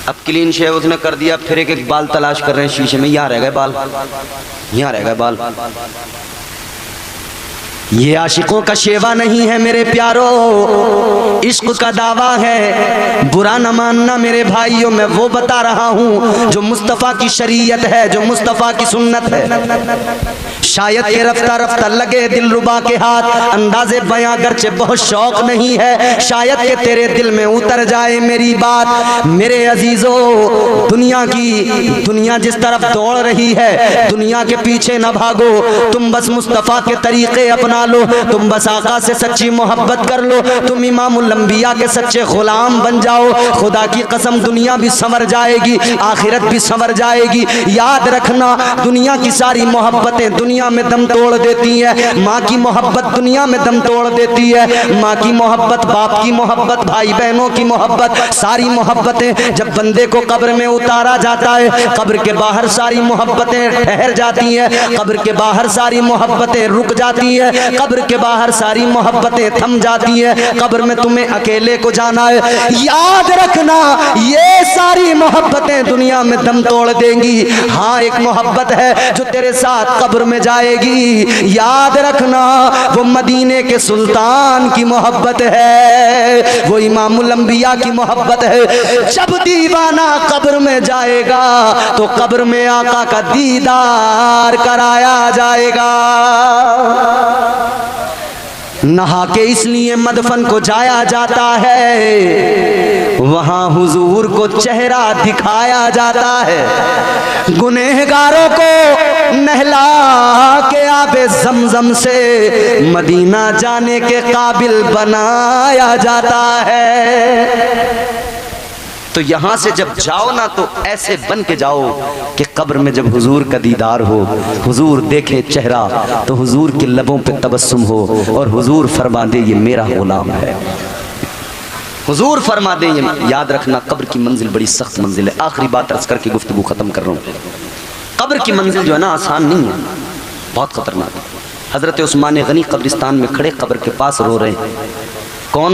अब क्लीन शेव उसने कर दिया, फिर एक एक बाल तलाश कर रहे हैं शीशे में, यहाँ रह गए बाल, यहाँ रह गए बाल। ये आशिकों का शेवा नहीं है मेरे प्यारो, इश्क का दावा है। बुरा न मानना मेरे भाइयों, मैं वो बता रहा हूँ जो मुस्तफ़ा की शरीयत है, जो मुस्तफ़ा की सुन्नत है। शायद ये रफ्ता रफ्ता लगे दिलरुबा के हाथ, अंदाज़े बयां गर्चे बहुत शौक नहीं है, शायद के तेरे दिल में उतर जाए मेरी बात। मेरे अजीजों, दुनिया जिस तरफ दौड़ रही है, दुनिया के पीछे न भागो, तुम बस मुस्तफ़ा के तरीक़े अपना लो, तुम बस आका से सच्ची मोहब्बत कर लो, तुम इमामुल अंबिया के सच्चे गुलाम बन जाओ। खुदा की कसम दुनिया भी संवर जाएगी, आखिरत भी संवर जाएगी। याद रखना, दुनिया की सारी मोहब्बतें दुनिया में दम तोड़ देती है। माँ की मोहब्बत दुनिया में दम तोड़ देती है, माँ की मोहब्बत, बाप की मोहब्बत, भाई बहनों की मोहब्बत, सारी मोहब्बतें जब बंदे को कब्र में उतारा जाता है, कब्र के बाहर सारी मोहब्बतें ठहर जाती हैं, कब्र के बाहर सारी मोहब्बतें रुक जाती हैं, कब्र के बाहर सारी मोहब्बतें थम जाती हैं। कब्र में तुम्हें अकेले को जाना है, याद रखना ये सारी मोहब्बतें दुनिया में दम तोड़ देंगी। हाँ एक मोहब्बत है जो तेरे साथ कब्र में जाएगी, याद रखना वो मदीने के सुल्तान की मोहब्बत है, वो इमामुल अंबिया की मोहब्बत है। जब दीवाना कब्र में जाएगा तो कब्र में आका का दीदार कराया जाएगा। नहा के इसलिए मदफन को जाया जाता है, वहां हुजूर को चेहरा दिखाया जाता है। गुनहगारों को नहला के आबे ज़मज़म से मदीना जाने के काबिल बनाया जाता है। तो यहां से जब जाओ ना तो ऐसे बन के जाओ कि कब्र में जब हुजूर का दीदार हो, हुजूर देखे चेहरा, तो हुजूर के लबों पे तबस्सुम हो और हुजूर फरमा दे ये मेरा गुलाम है। हुजूर फरमा दे, ये याद रखना कब्र की मंजिल बड़ी सख्त मंजिल है। आखिरी बात अर्ज करके गुफ्तगू खत्म कर रहा हूँ। कब्र की मंजिल जो है ना आसान नहीं है, बहुत खतरनाक है। हजरत उस्मान गनी कब्रिस्तान में खड़े कब्र के पास रो रहे हैं। कौन?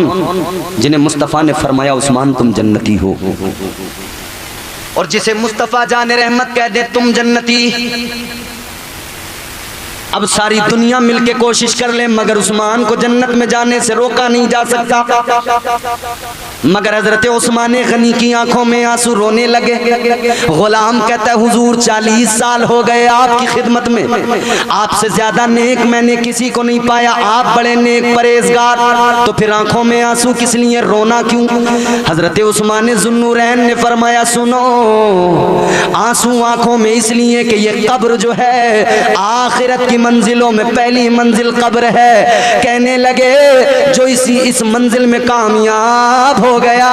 जिन्हें मुस्तफ़ा ने फरमाया उस्मान तुम जन्नती हो, और जिसे मुस्तफ़ा जाने रहमत कह दे तुम जन्नती। अब सारी दुनिया मिलके कोशिश कर ले मगर उस्मान को जन्नत में जाने से रोका नहीं जा सकता। मगर हजरत उस्मान गनी की आंखों में आंसू रोने लगे। गुलाम कहता है हुजूर 40 साल हो गए आपकी खिदमत में, आपसे ज्यादा नेक मैंने किसी को नहीं पाया, आप बड़े नेक परहेजगार, तो फिर आंखों में आंसू किस लिए, रोना क्यों? हजरत उस्मान ज़ुन्नूरैन ने फरमाया सुनो, आंसू आंखों में इसलिए कि ये कब्र जो है आखिरत की मंजिलों में पहली मंजिल कब्र है। कहने लगे जो इस मंजिल में कामयाब हो गया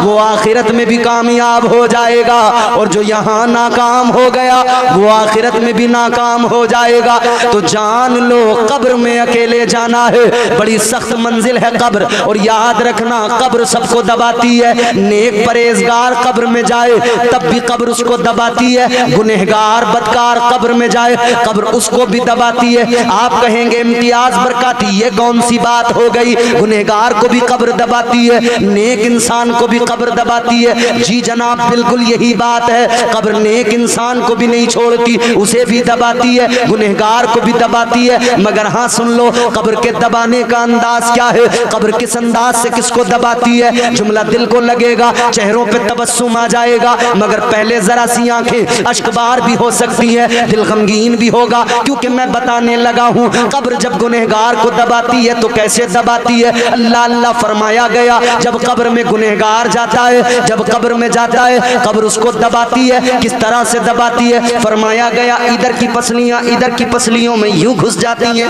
वो आखिरत में भी कामयाब हो जाएगा, और जो यहाँ नाकाम हो गया वो आखिरत में भी नाकाम हो जाएगा। तो जान लो कब्र में अकेले जाना है, बड़ी सख्त मंजिल है कब्र। और याद रखना कब्र सबको दबाती है। नेक परहेजगार कब्र में जाए तब भी कब्र उसको दबाती है, गुनहगार बदकार कब्र में जाए कब्र उसको भी दबाती है। आप कहेंगे इम्तियाज बरकाती ये कौन सी बात हो गई, गुनहगार को भी कब्र दबाती है, नेक इंसान को भी कब्र दबाती है। जी जनाब बिल्कुल यही बात है, कब्र नेक इंसान को भी नहीं छोड़ती, उसे भी दबाती है, गुनहगार को भी दबाती है। मगर हाँ सुन लो कब्र के दबाने का अंदाज क्या है, कब्र किस अंदाज से किसको दबाती है। जुमला दिल को लगेगा, चेहरों पे तबस्सुम आ जाएगा, मगर पहले जरा सी आंखें अश्कबार भी हो सकती है, दिल गमगीन भी होगा, क्योंकि मैं बताने लगा हूँ कब्र जब गुनहगार को दबाती है तो कैसे दबाती है। अल्लाह अल्लाह फरमाया गया जब कब्र में गुनहगार जाता है, जब कब्र में जाता है कब्र उसको दबाती है। किस तरह से दबाती है? फरमाया गया इधर की पसलियां इधर की पसलियों में यूं घुस जाती हैं।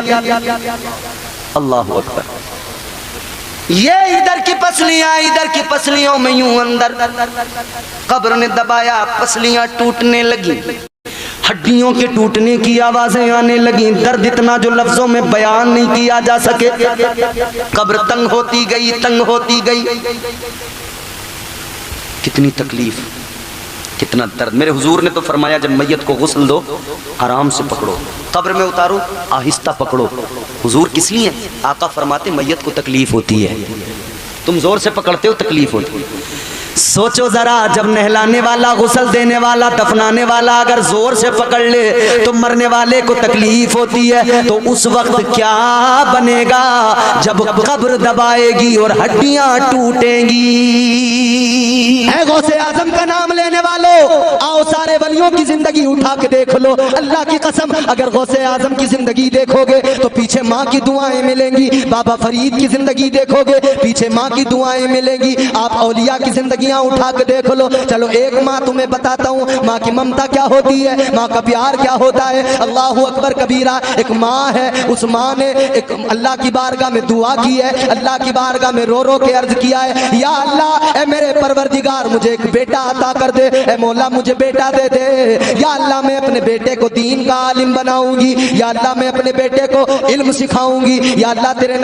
अल्लाह अकबर। ये इधर की पसलियां इधर की पसलियों में यूं अंदर, कब्र ने दबाया, पसलियां टूटने लगी, हड्डियों के टूटने की आवाजें आने लगी। दर्द इतना जो लफ्जों में बयान नहीं किया जा सके। कब्र तंग होती गई, तंग होती गई। कितनी तकलीफ, कितना दर्द। मेरे हुजूर ने तो फरमाया जब मैयत को गुस्ल दो आराम से पकड़ो, कब्र में उतारो आहिस्ता पकड़ो। हुजूर किस लिए? आका फरमाते मैयत को तकलीफ होती है, तुम जोर से पकड़ते हो तकलीफ होती है। सोचो जरा जब नहलाने वाला, गुस्ल देने वाला, दफनाने वाला अगर जोर से पकड़ ले तो मरने वाले को तकलीफ होती है, तो उस वक्त क्या बनेगा जब कब्र दबाएगी और हड्डियां टूटेंगी। है गौसे आजम का नाम लेने वालों, आओ सारे वलियों की जिंदगी उठा के देख लो। अल्लाह की कसम अगर गौसे आजम की जिंदगी देखोगे तो पीछे माँ की दुआएं मिलेंगी। बाबा फरीद की जिंदगी देखोगे पीछे माँ की दुआएं मिलेंगी। आप औलिया की जिंदगी उठा के देख लो। चलो एक माँ तुम्हें बताता हूँ माँ की ममता क्या होती है, माँ का प्यार क्या होता है। अल्लाह अकबर कबीरा। एक माँ है, उस माँ ने एक अल्लाह की बारगाह में दुआ की है, अल्लाह की बारगाह में रो रो के अर्ज किया है, या अल्लाह ए मेरे परवरदिगार मुझे एक बेटा अता कर दे, ए मौला मुझे बेटा दे दे। या अल्लाह मैं अपने बेटे को दीन का आलिम बनाऊंगी, या अल्लाह मैं अपने बेटे को इल्म सिखाऊंगी। या अल्लाह तेरे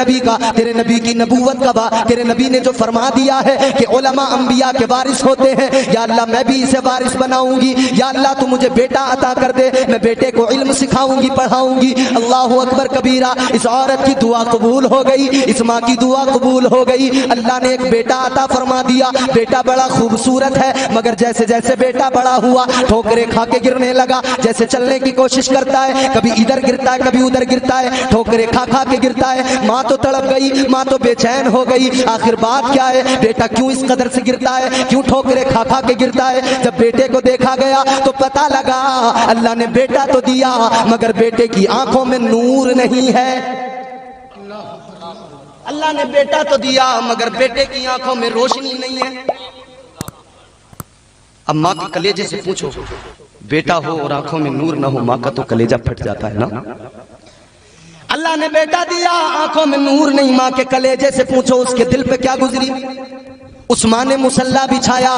नबी की नबूवत का तेरे नबी ने जो फरमा दिया है कि उलमा अंबिया के वारिस होते हैं, या अल्लाह मैं भी इसे वारिस बनाऊंगी। या अल्लाह तू मुझे बेटा अता कर दे, मैं बेटे को इल्म सिखाऊंगी, पढ़ाऊंगी। अल्लाह अकबर कबीरा। इस औरत की दुआ कबूल हो गई, इस माँ की दुआ कबूल हो गई। अल्लाह ने एक बेटा अता फरमा दिया। बेटा बड़ा खूबसूरत है, मगर जैसे जैसे बेटा बड़ा हुआ ठोकरे खा के गिरने लगा। जैसे चलने की कोशिश करता है कभी इधर गिरता है कभी उधर गिरता है, ठोकरे खा खा के गिरता है। माँ तो तड़प गई, माँ तो बेचैन हो गई। आखिर बात क्या है, बेटा क्यों इस कदर से गिरता है, क्यों ठोकरे खा खा के गिरता है। जब बेटे को देखा गया तो पता लगा अल्लाह ने बेटा तो दिया मगर बेटे की आंखों में नूर नहीं है। अल्लाह ने बेटा तो दिया मगर बेटे की आंखों में रोशनी नहीं है। अब माँ के कलेजे से पूछो, बेटा हो और आंखों में नूर ना हो, माँ का तो कलेजा फट जाता है ना। अल्लाह ने बेटा दिया, आंखों में नूर नहीं, माँ के कलेजे से पूछो उसके दिल पे क्या गुजरी। उस माँ ने मुसल्ला बिछाया,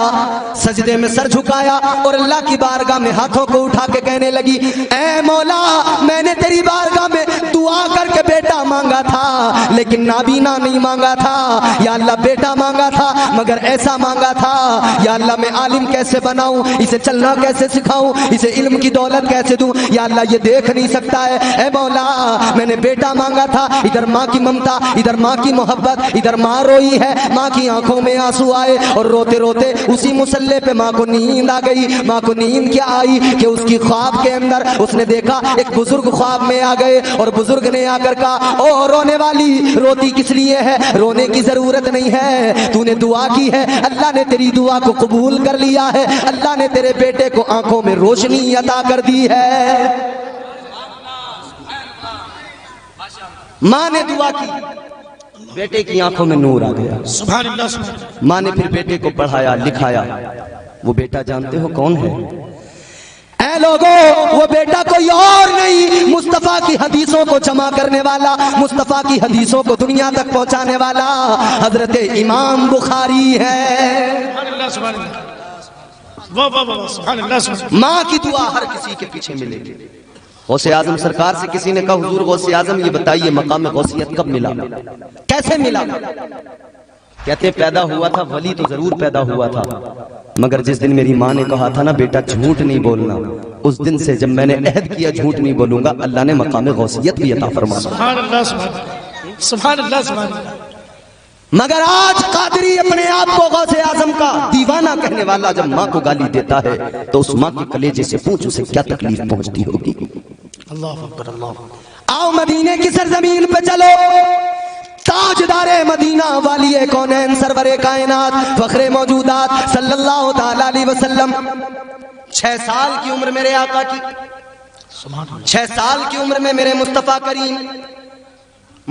सजदे में सर झुकाया और अल्लाह की बारगाह में हाथों को उठा के कहने लगी, ऐ मौला मैंने तेरी बारगाह में दुआ करके बेटा मांगा था, लेकिन नाबीना नहीं मांगा था या अल्लाह, बेटा मांगा था मगर ऐसा मांगा था या अल्लाह, मैं आलिम कैसे बनाऊं, इसे चलना कैसे सिखाऊं, इसे इल्म की दौलत कैसे दूं या अल्लाह, ये देख नहीं सकता है। ऐ मौला मैंने बेटा मांगा था, इधर माँ की ममता, इधर माँ की मोहब्बत, इधर माँ रोई है, माँ की आंखों में आंसू आए और रोते रोते उसी मुसल्ले पे माँ को नींद आ गई। माँ को नींद क्या आई कि उसकी ख्वाब के अंदर उसने देखा एक बुजुर्ग ख्वाब में आ गए और बुजुर्ग ने आकर कहा, ओ रोने वाली रोती किस लिए है, रोने की जरूरत नहीं है, तूने दुआ की है, अल्लाह ने तेरी दुआ को कबूल कर लिया है, अल्लाह ने तेरे बेटे को आंखों में रोशनी अता कर दी है। माँ ने दुआ की, बेटे की आंखों में नूर आ गया। सुभान अल्लाह, सुभान अल्लाह। माँ ने फिर बेटे को पढ़ाया लिखाया। वो बेटा जानते हो कौन है? ऐ लोगों, वो बेटा कोई और नहीं, मुस्तफा की हदीसों को जमा करने वाला, मुस्तफा की हदीसों को दुनिया तक पहुंचाने वाला हजरत इमाम बुखारी है। सुभान अल्लाह, सुभान अल्लाह। वाह वाह वाह, सुभान अल्लाह, सुभान अल्लाह। माँ की दुआ हर किसी के पीछे मिलेगी। गौसे आजम सरकार से किसी ने कहा, हुजूर गौसे आजम ये बताइए मकाम गौसियत कब मिला, कैसे मिला? कहते पैदा हुआ था, वली तो जरूर पैदा हुआ था, मगर जिस दिन मेरी माँ ने कहा था ना बेटा झूठ नहीं बोलना, उस दिन से जब मैंने अहद किया झूठ नहीं बोलूंगा, अल्लाह ने मकाम गौसियत भी अता फरमाया। सुभान अल्लाह, सुभान अल्लाह, सुभान अल्लाह, सुभान अल्लाह। मगर आज कादरी अपने आप को गौसे आजम का दीवाना कहने वाला जब माँ को गाली देता है तो उस माँ के कलेजे से पूछ उसे क्या तकलीफ पहुंचती होगी। अल्लाह अकबर, अल्लाह अकबर। आओ मदीने की सरजमीन पे चलो, ताजदारे मदीना वाली कौनैन सरवरे कायनात फखरे मौजूदात सल्लल्लाहु ताला अलैहि वसल्लम, 6 साल की उम्र मेरे आका की, 6 साल की उम्र में मेरे मुस्तफा करीम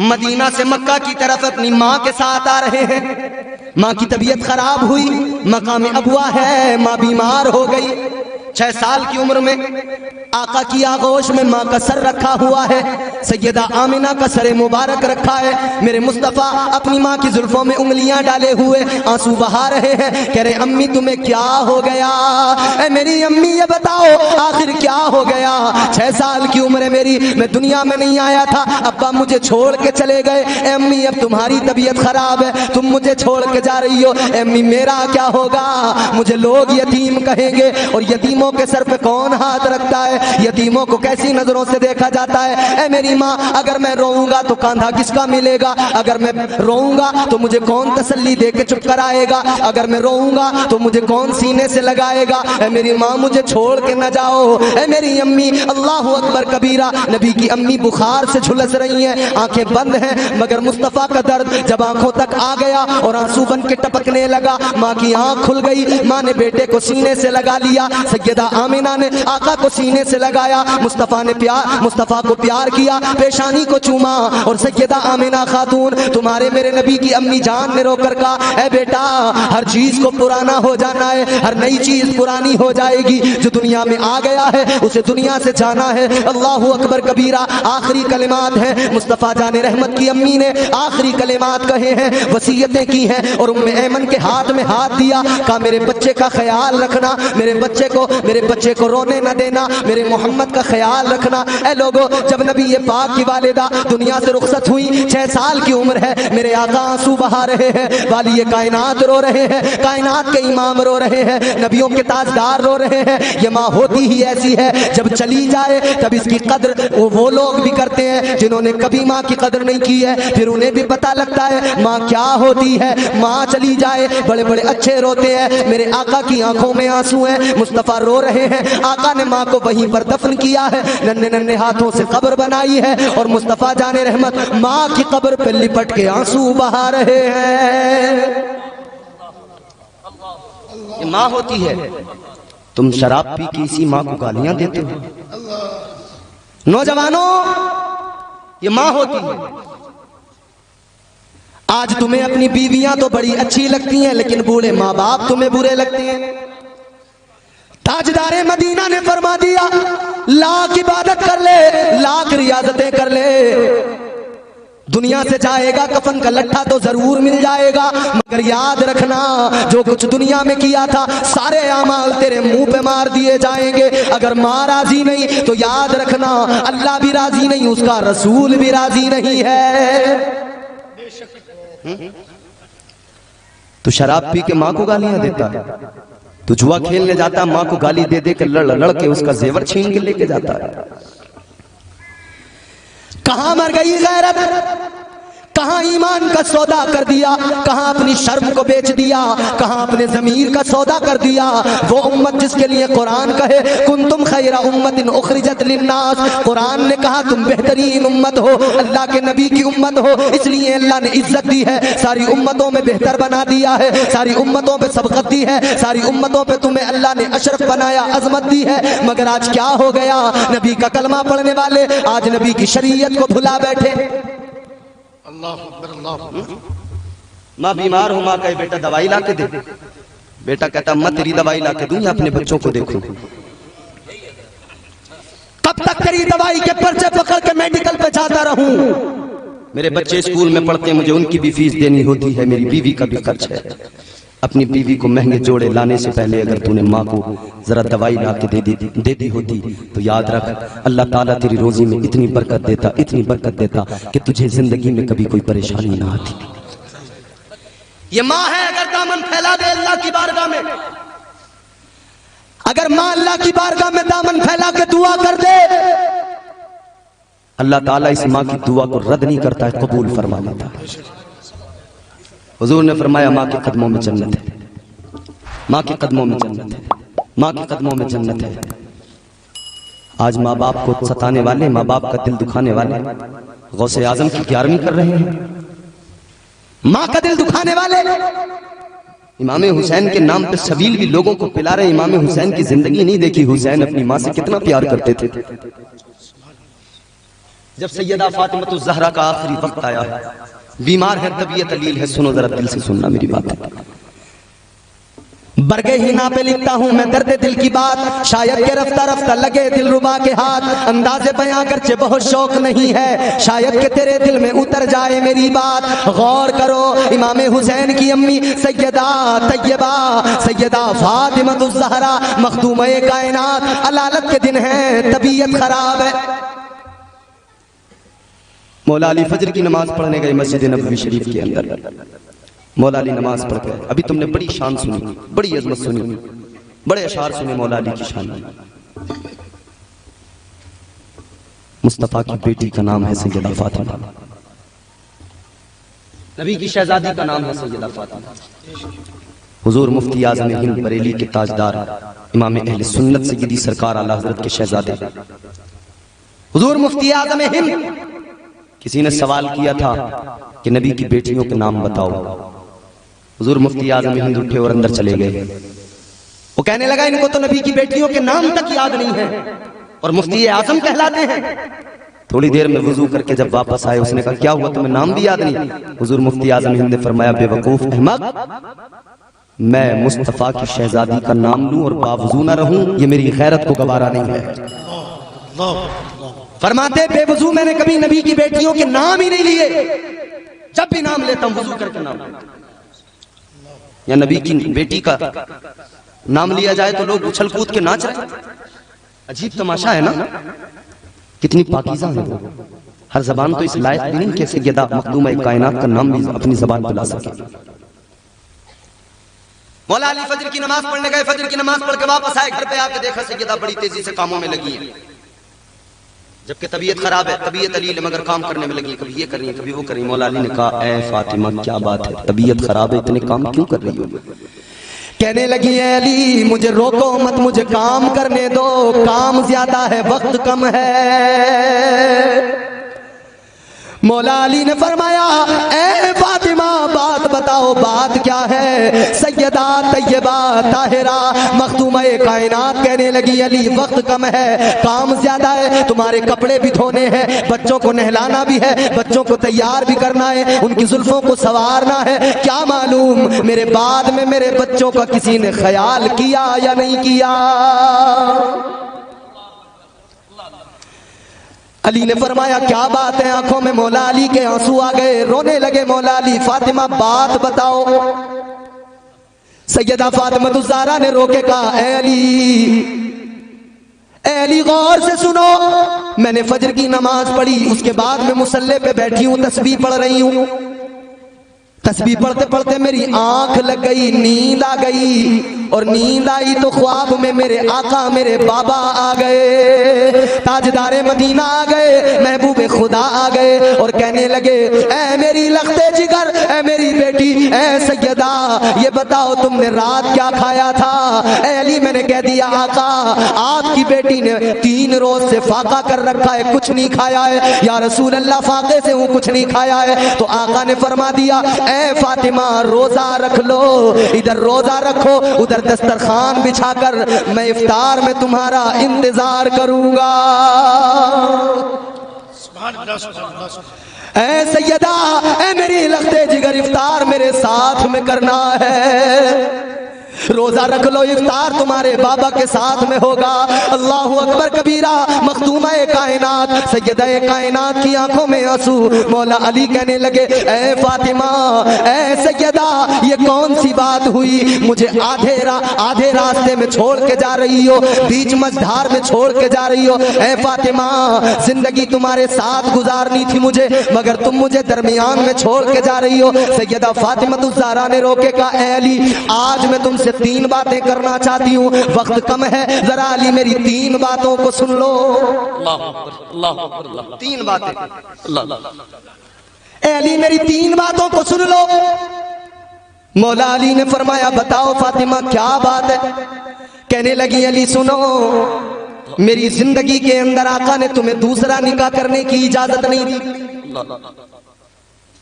मदीना से मक्का की तरफ अपनी माँ के साथ आ रहे हैं। माँ की तबीयत खराब हुई, मकाम अबुआ है, माँ बीमार हो गई। 6 साल की उम्र में आका की आगोश में माँ का सर रखा हुआ है, सैयदा आमिना का सर मुबारक रखा है। मेरे मुस्तफ़ा अपनी माँ की जुल्फों में उंगलियां डाले हुए आंसू बहा रहे हैं, कह रहे अम्मी तुम्हें क्या हो गया, ऐ मेरी अम्मी ये बताओ आखिर क्या हो गया। 6 साल की उम्र है मेरी, मैं दुनिया में नहीं आया था, अब्बा मुझे छोड़ के चले गए, ऐ अम्मी अब तुम्हारी तबीयत खराब है, तुम मुझे छोड़ के जा रही हो, ऐ अम्मी मेरा क्या होगा, मुझे लोग यतीम कहेंगे और यतीमों के सर पे कौन हाथ रखता है, यतीमों को कैसी नजरों से देखा जाता है। ऐ मेरी माँ अगर मैं रोऊंगा तो कांधा किसका मिलेगा, अगर मैं रोऊंगा तो मुझे कौन तसल्ली दे के चुप कराएगा, अगर मैं रोऊंगा तो मुझे कौन सीने से लगाएगा। ऐ मेरी माँ मुझे छोड़ के न जाओ। ऐ मेरी अम्मी, अल्लाह अकबर कबीरा, नबी की अम्मी बुखार से झुलस रही हैं, आंखें बंद हैं, मगर मुस्तफ़ा का दर्द जब आंखों तक आ गया और आंसू बन के टपकने लगा, माँ की आंख खुल गई, माँ ने बेटे को सीने से लगा लिया, सैयदा आमिना ने आका को सीने से लगाया, मुस्तफ़ा को प्यार किया, पेशानी को चूमा और सैयदा आमिना खातून तुम्हारे मेरे नबी की अम्मी जान ने रोकर कहा, ऐ बेटा हर चीज को पुराना हो जाना है, हर नई चीज पुरानी हो जाएगी, जो दुनिया में आ गया है उसे दुनिया से जाना है। अल्लाह अकबर कबीरा आखिरी कलिमात है, मुस्तफ़ा जाने रहमत की अम्मी ने आखिरी कलिमात कहे हैं, वसीयतें की हैं और उम्मे ऐमन के हाथ में हाथ दिया, कहा मेरे बच्चे का ख्याल रखना, मेरे बच्चे को रोने न देना, मेरे मोहम्मद का ख्याल रखना। ऐ लोगों, जब नबी ये पाक की वालिदा दुनिया से रुखसत हुई, 6 साल की उम्र है, मेरे आका आंसू बहा रहे हैं, वाली ये कायनात रो रहे हैं, कायनात के इमाम रो रहे हैं, नबियों के ताजदार रो रहे हैं। ये माँ होती ही ऐसी है, जब चली जाए तब इसकी कद्र वो लोग भी करते हैं जिन्होंने कभी माँ की कद्र नहीं की है, फिर उन्हें भी पता लगता है माँ क्या होती है। माँ चली जाए बड़े बड़े अच्छे रोते हैं, मेरे आका की आंखों में आंसू हैं, मुस्तफ़ा रो रहे हैं, आका ने माँ को वहीं पर दफन किया है, नन्हे नन्हे हाथों से कब्र बनाई है और मुस्तफ़ा जाने रहमत माँ की कब्र पर लिपट के आंसू बहा रहे हैं। ये माँ होती है, तुम शराब पी के इसी माँ को गालियां देते हो। नौजवानों, ये माँ होती है। आज तुम्हें अपनी बीवियां तो बड़ी अच्छी लगती हैं, लेकिन बूढ़े माँ बाप तुम्हें बुरे लगते हैं। ताजदारे मदीना ने फरमा दिया, लाख इबादत कर ले, लाख रियाजतें कर ले, दुनिया से जाएगा कफन का लट्ठा तो जरूर मिल जाएगा, मगर याद रखना जो कुछ दुनिया में किया था सारे अमाल तेरे मुंह पे मार दिए जाएंगे। अगर माँ राजी नहीं तो याद रखना अल्लाह भी राजी नहीं, उसका रसूल भी राजी नहीं है। तो शराब पी के माँ को गालियां देता है, तो जुआ खेलने जाता माँ को गाली दे दे के लड़ के उसका जेवर छीन के लेके जाता है। कहां मर गई गैरत, कहां ईमान का सौदा कर दिया, कहां अपनी शर्म को बेच दिया, कहां अपने ज़मीर का सौदा कर दिया। वो उम्मत जिसके लिए कुरान कहे कुंतुम खैरा उम्मतिन उखरिजत लिन्नास, कुरान ने कहा तुम बेहतरीन उम्मत हो, अल्लाह के नबी की उम्मत हो, इसलिए अल्लाह ने इज्जत दी है, सारी उम्मतों में बेहतर बना दिया है, सारी उम्मतों पे सबकत दी है, सारी उम्मतों पे तुम्हें अल्लाह ने अशरफ बनाया, अजमत दी है। मगर आज क्या हो गया, नबी का कलमा पढ़ने वाले आज नबी की शरीयत को भुला बैठे। माँ बीमार हूं, माँ कहे बेटा दवाई ला के दे, बेटा कहता मैं तेरी दवाई ला के दूं या अपने बच्चों को देखूं। कब तक तेरी दवाई के पर्चे पकड़ के मेडिकल पे जाता रहूं? मेरे बच्चे स्कूल में पढ़ते हैं, मुझे उनकी भी फीस देनी होती है, मेरी बीवी का भी खर्च है। अपनी बीवी को महंगे जोड़े लाने से पहले अगर तूने माँ को जरा दवाई ला के देती होती तो याद रख अल्लाह ताला तेरी रोजी में इतनी बरकत देता, इतनी बरकत देता कि तुझे जिंदगी में कभी कोई परेशानी ना आती। ये माँ है, अगर दामन फैला दे अल्लाह की बारगाह में, अगर माँ अल्लाह की बारगाह में दामन फैला के दुआ कर दे, अल्लाह ताला इस माँ की दुआ को रद्द नहीं करता है, कबूल फरमा लेता है। हुजूर ने फरमाया माँ के कदमों में जन्नत है, माँ के कदमों में जन्नत है, माँ के कदमों में जन्नत है। आज माँ बाप को सताने वाले, माँ बाप का दिल दुखाने वाले गौसे आजम की 11वीं कर रहे हैं, माँ का दिल दुखाने वाले इमाम हुसैन के नाम पे सबील भी लोगों को पिला रहे। इमाम हुसैन की जिंदगी नहीं देखी, हुसैन अपनी माँ से कितना प्यार करते थे। जब सैयदा फातिमा ज़हरा का आखिरी वक्त आया, बीमार है, तबीयत अलील है, सुनो जरा दिल से सुनना मेरी बात है। बरगे ही ना पे लिखता हूं मैं दर्द दिल की बात, शायद के रफ्ता रफ्ता लगे दिल रुबा के हाथ, अंदाज़े बयां करचे बहुत शौक नहीं है, शायद के तेरे दिल में उतर जाए मेरी बात। गौर करो इमाम हुसैन की अम्मी सैयदा तैयबा सैयदा फातिमा ज़हरा मखदूम-ए कायनात, अलालत के दिन है, तबीयत खराब है। मौला अली फजर की नमाज पढ़ने गए मस्जिद नबवी शरीफ के अंदर, मौला अली नमाज पढ़ गए। अभी तुमने बड़ी शान सुनी, बड़ी अजमत सुनी, बड़े अशार सुने मौला अली की शान। मुस्तफा की बेटी का नाम है सैयदा फातिमा, नबी की शहजादी का नाम है सैयदा फातिमा। हुजूर मुफ्ती आज़म हिंद बरेली के ताजदार इमाम अहले सुन्नत सैयदी सरकार आला हज़रत के शहजादे हुजूर मुफ्ती आज़म हिंद। किसी ने सवाल किया था कि नबी की बेटियों के नाम बताओ, हुजूर मुफ्ती आज़म हिंद उठे और अंदर चले गए। वो कहने लगा इनको तो नबी की बेटियों के नाम तक याद नहीं है और मुफ्ती आज़म कहलाते हैं। थोड़ी देर में वुजू करके जब वापस आए, उसने कहा क्या हुआ तुम्हें नाम भी याद नहीं? हुजूर मुफ्ती आज़म हिंद ने फरमाया बेवकूफ अहमक, मैं मुस्तफा की शहजादी का नाम लूं और बावजू ना रहूं, ये मेरी गैरत को गवारा नहीं है। फरमाते बेवजू मैंने कभी नबी की बेटियों के नाम ही नहीं लिए, जब भी नाम लेता हूं वजू करके नाम, या नबी की बेटी का नाम लिया जाए तो लोग उछल कूद के नाच रहे। अजीब तमाशा है ना, कितनी पाकीज़ा है वो। हर जबान तो इस लायक भी नहीं कि सैयदा मखदूम-ए कायनात का नाम भी अपनी जबान पे ला सके। मौला अली फजर की नमाज पढ़ने गए, फजर की नमाज पढ़ के वापस आए, घर पे आके देखा सैयदा बड़ी तेजी से कामों में लगी है, जबकि तबीयत खराब है, तबीयत अलील है, मगर काम करने में लगी, कभी ये कर रही है कभी वो कर रही है। मौला अली ने कहा ऐ फातिमा क्या बात है, तबीयत खराब है, इतने काम क्यों कर रही हो? कहने लगी है अली मुझे रोको मत, मुझे काम करने दो, काम ज्यादा है वक्त कम है। मौला अली ने फरमाया ऐ फातिमा बात बताओ बताओ बात क्या है। सैयदा तैयबा ताहिरा मखदूमा कायनात कहने लगी अली वक्त कम है, काम ज्यादा है, तुम्हारे कपड़े भी धोने हैं, बच्चों को नहलाना भी है, बच्चों को तैयार भी करना है, उनकी जुल्फों को संवारना है। क्या मालूम मेरे बाद में मेरे बच्चों का किसी ने ख्याल किया या नहीं किया। अली ने फरमाया क्या बात है। आंखों में मौला अली के आंसू आ गए, रोने लगे मौला अली। फातिमा बात बताओ। सैयदा फातिमा ज़हरा ने रोके कहा ए अली गौर से सुनो, मैंने फजर की नमाज पढ़ी, उसके बाद मैं मुसल्ले पे बैठी हूं, तस्बीह पढ़ रही हूं। तस्बीह पढ़ते पढ़ते मेरी आंख लग गई, नींद आ गई, और नींद आई तो ख्वाब में मेरे आका मेरे बाबा आ गए, ताजदारे मदीना आ गए, महबूबे खुदा आ गए और कहने लगे ऐ मेरी लख्ते जिगर, ऐ मेरी बेटी, ऐ सैयदा, ये बताओ तुमने रात क्या खाया था। ऐ अली मैंने कह दिया आका आपकी बेटी ने 3 रोज से फाका कर रखा है, कुछ नहीं खाया है। या रसूल अल्लाह फाके से हूँ, कुछ नहीं खाया है। तो आका ने फरमा दिया ऐ फातिमा रोजा रख लो, इधर रोजा रखो, उधर दस्तरखान बिछाकर मैं इफ्तार में तुम्हारा इंतजार करूंगा। ऐ सैयदा, ऐ मेरी लख्ते जिगर, इफ्तार मेरे साथ में करना है। रोजा रख लो, इफ्तार तुम्हारे बाबा के साथ में होगा। अल्लाहु अकबर कबीरा। मखदूमा कायनात सैयदा कायनात की आंखों में आंसू। मौला अली कहने लगे ऐ फातिमा, ऐ सैयदा, ये कौन सी बात हुई, मुझे आधे रास्ते में छोड़ के जा रही हो, बीच मझधार में छोड़ के जा रही हो। ऐ फातिमा, जिंदगी तुम्हारे साथ गुजारनी थी मुझे, मगर तुम मुझे दरमियान में छोड़ के जा रही हो। सैयदा फातिमा ज़हरा ने रोके कहा ऐ अली आज मैं तुमसे 3 बातें करना चाहती हूँ, वक्त कम है, जरा अली मेरी 3 बातों को सुन लो। 3 बातें। ऐ अली मेरी 3 बातों को सुन लो। मौला अली ने फरमाया बताओ फातिमा क्या बात है। कहने लगी अली सुनो, मेरी जिंदगी के अंदर आका ने तुम्हें दूसरा निकाह करने की इजाजत नहीं दी,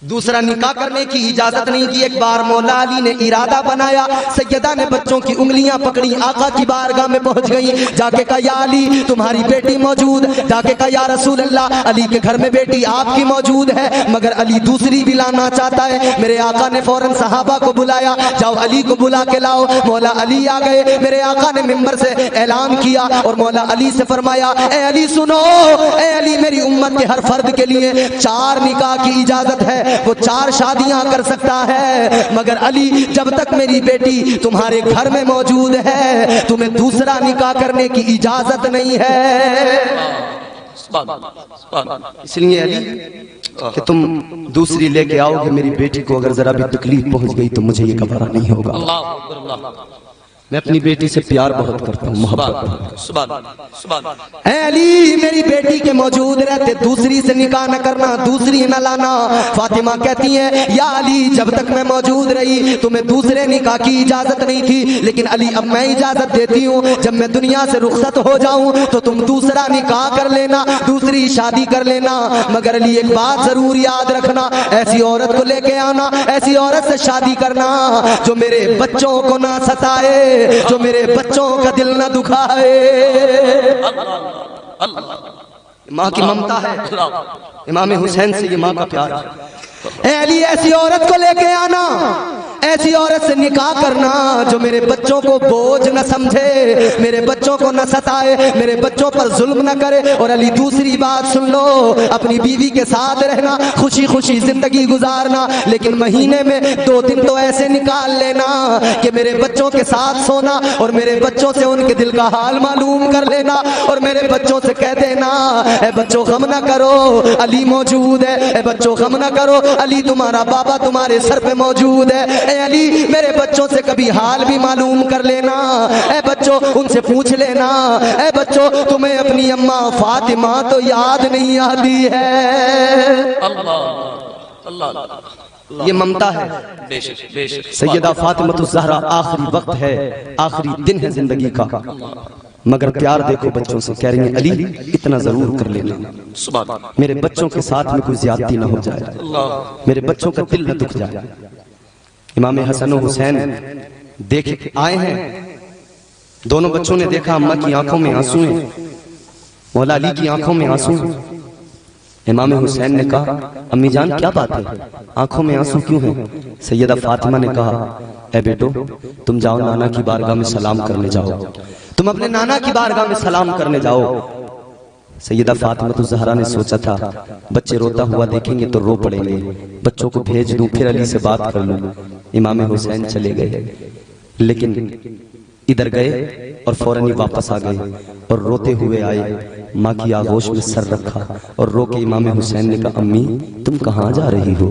दूसरा निकाह करने की इजाजत नहीं दी। एक बार मौला अली ने इरादा बनाया, सैयदा ने बच्चों की उंगलियां पकड़ी, आका की बारगाह में पहुंच गई, जाके कहा या अली तुम्हारी बेटी मौजूद, जाके कहा या रसूल अल्लाह अली के घर में बेटी आपकी मौजूद है, मगर अली दूसरी भी लाना चाहता है। मेरे आका ने फौरन सहाबा को बुलाया, जाओ अली को बुला के लाओ। मौला अली आ गए। मेरे आका ने मिंबर से ऐलान किया और मौला अली से फरमाया ए अली सुनो, ए अली मेरी उम्मत के हर फर्द के लिए 4 निकाह की इजाजत है, वो 4 शादियां कर सकता है, मगर अली जब तक मेरी बेटी तुम्हारे घर में मौजूद है तुम्हें दूसरा निकाह करने की इजाजत नहीं है। इसलिए अली कि तुम दूसरी लेके आओगे, मेरी बेटी को अगर जरा भी तकलीफ पहुंच गई तो मुझे ये गवारा नहीं होगा। मैं अपनी बेटी से प्यार बहुत करता हूँ, मोहब्बत। अली मेरी बेटी के मौजूद रहते दूसरी से निकाह न करना, दूसरी न लाना। फातिमा कहती है या अली जब तक मैं मौजूद रही तुम्हें दूसरे निकाह की इजाजत नहीं थी, लेकिन अली अब मैं इजाजत देती हूँ, जब मैं दुनिया से रुखसत हो जाऊं तो तुम दूसरा निकाह कर लेना, दूसरी शादी कर लेना। मगर अली एक बात जरूर याद रखना, ऐसी औरत को लेके आना, ऐसी औरत से शादी करना जो मेरे बच्चों को ना सताए, जो मेरे बच्चों का दिल न दुखाए। माँ की ममता है, इमाम हुसैन से ये माँ का प्यार है। अली ऐसी औरत को लेके आना, ऐसी औरत से निकाह करना जो मेरे बच्चों को बोझ न समझे, मेरे बच्चों को न सताए, मेरे बच्चों पर जुल्म न करे। और अली दूसरी बात सुन लो, अपनी बीवी के साथ रहना, खुशी खुशी जिंदगी गुजारना, लेकिन महीने में 2 दिन तो ऐसे निकाल लेना कि मेरे बच्चों के साथ सोना और मेरे बच्चों से उनके दिल का हाल मालूम कर लेना, और मेरे बच्चों से कह देना ए बच्चों गम न करो अली मौजूद है, ए बच्चों गम न करो अली तुम्हारा बाबा तुम्हारे सर पे मौजूद है। ए अली मेरे बच्चों से कभी हाल भी मालूम कर लेना, ए बच्चों उनसे पूछ लेना, ए बच्चों तुम्हें अपनी अम्मा फातिमा तो याद नहीं आती है। अल्लाह ये ममता है। सैयदा फातिमा ज़हरा आखिरी वक्त है, आखिरी दिन है जिंदगी का, मगर प्यार देखो बच्चों से, कह रही है अली इतना जरूर कर लेना, मेरे बच्चों के साथ में कोई ज्यादती ना हो जाए, मेरे बच्चों का दिल न दुख जाए। इमाम हसन और हुसैन देख आए हैं, दोनों बच्चों ने देखा अम्मा की आंखों में आंसू हैं, मौला अली की आंखों में आंसू हैं। इमाम हुसैन ने कहा अम्मी जान क्या बात है, आंखों में आंसू क्यों हैं? सैयदा फातिमा ने कहा ए बेटो तुम जाओ नाना की बारगाह में सलाम करने जाओ, तुम अपने नाना की बारगाह में सलाम करने जाओ। सैयदा फातिमा तो ज़हरा ने सोचा था बच्चे रोता हुआ देखेंगे तो रो पड़ेंगे, बच्चों को भेज दूं फिर अली से बात कर लूं। इमाम हुसैन चले गए, लेकिन इधर गए और फौरन ही वापस आ गए और रोते हुए आए, माँ की आगोश में सर रखा और रो के इमाम हुसैन ने कहा अम्मी तुम कहाँ जा रही हो?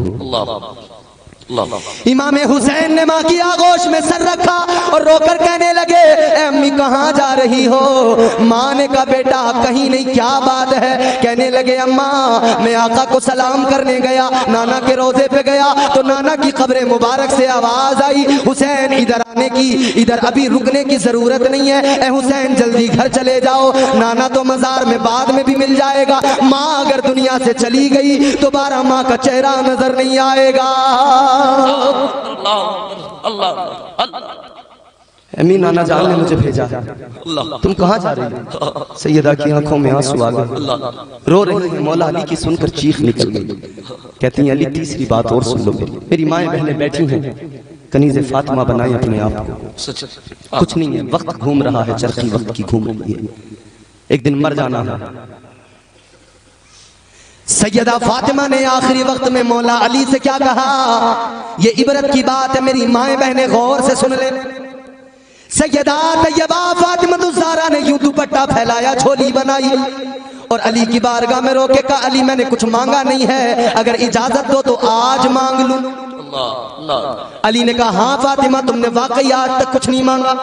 इमाम हुसैन ने माँ की आगोश में सर रखा और रोकर कहने लगे अम्मी कहाँ जा रही हो? माँ ने कहा बेटा कहीं नहीं, क्या बात है? कहने लगे अम्मा मैं आका को सलाम करने गया, नाना के रोजे पे गया तो नाना की कब्र मुबारक से आवाज आई हुसैन इधर आने की, इधर अभी रुकने की जरूरत नहीं है, ए हुसैन जल्दी घर चले जाओ, नाना तो मजार में बाद में भी मिल जाएगा, माँ अगर दुनिया से चली गई दोबारा माँ का चेहरा नजर नहीं आएगा। अम्मी नाना जान ने मुझे भेजा है, तुम कहाँ जा रही हो? सैयदा की आंखों में आंसू आ गए, रो रही है। मौला अली की सुनकर चीख निकल गई, कहती हैं अली तीसरी बात और सुन लो, मेरी माएं बहनें बैठी हैं, कनीज़े फातिमा बनाए अपने आप को, कुछ नहीं है, वक्त घूम रहा है, चरखी वक्त की घूम रही है, एक दिन मर जाना है। सैयदा फातिमा ने आखिरी वक्त में मौला अली से क्या कहा, ये इबरत की बात है, मेरी माएं बहनें गौर से सुन ले। सैयदा तैयबा फातिमा ज़हरा ने यूं दुपट्टा फैलाया, झोली बनाई और अली की बारगाह में रोके कहा अली मैंने कुछ मांगा नहीं है, अगर इजाजत दो तो आज मांग लूं। अली ने कहा हाँ फातिमा तुमने वाकई आज तक कुछ नहीं मांगा,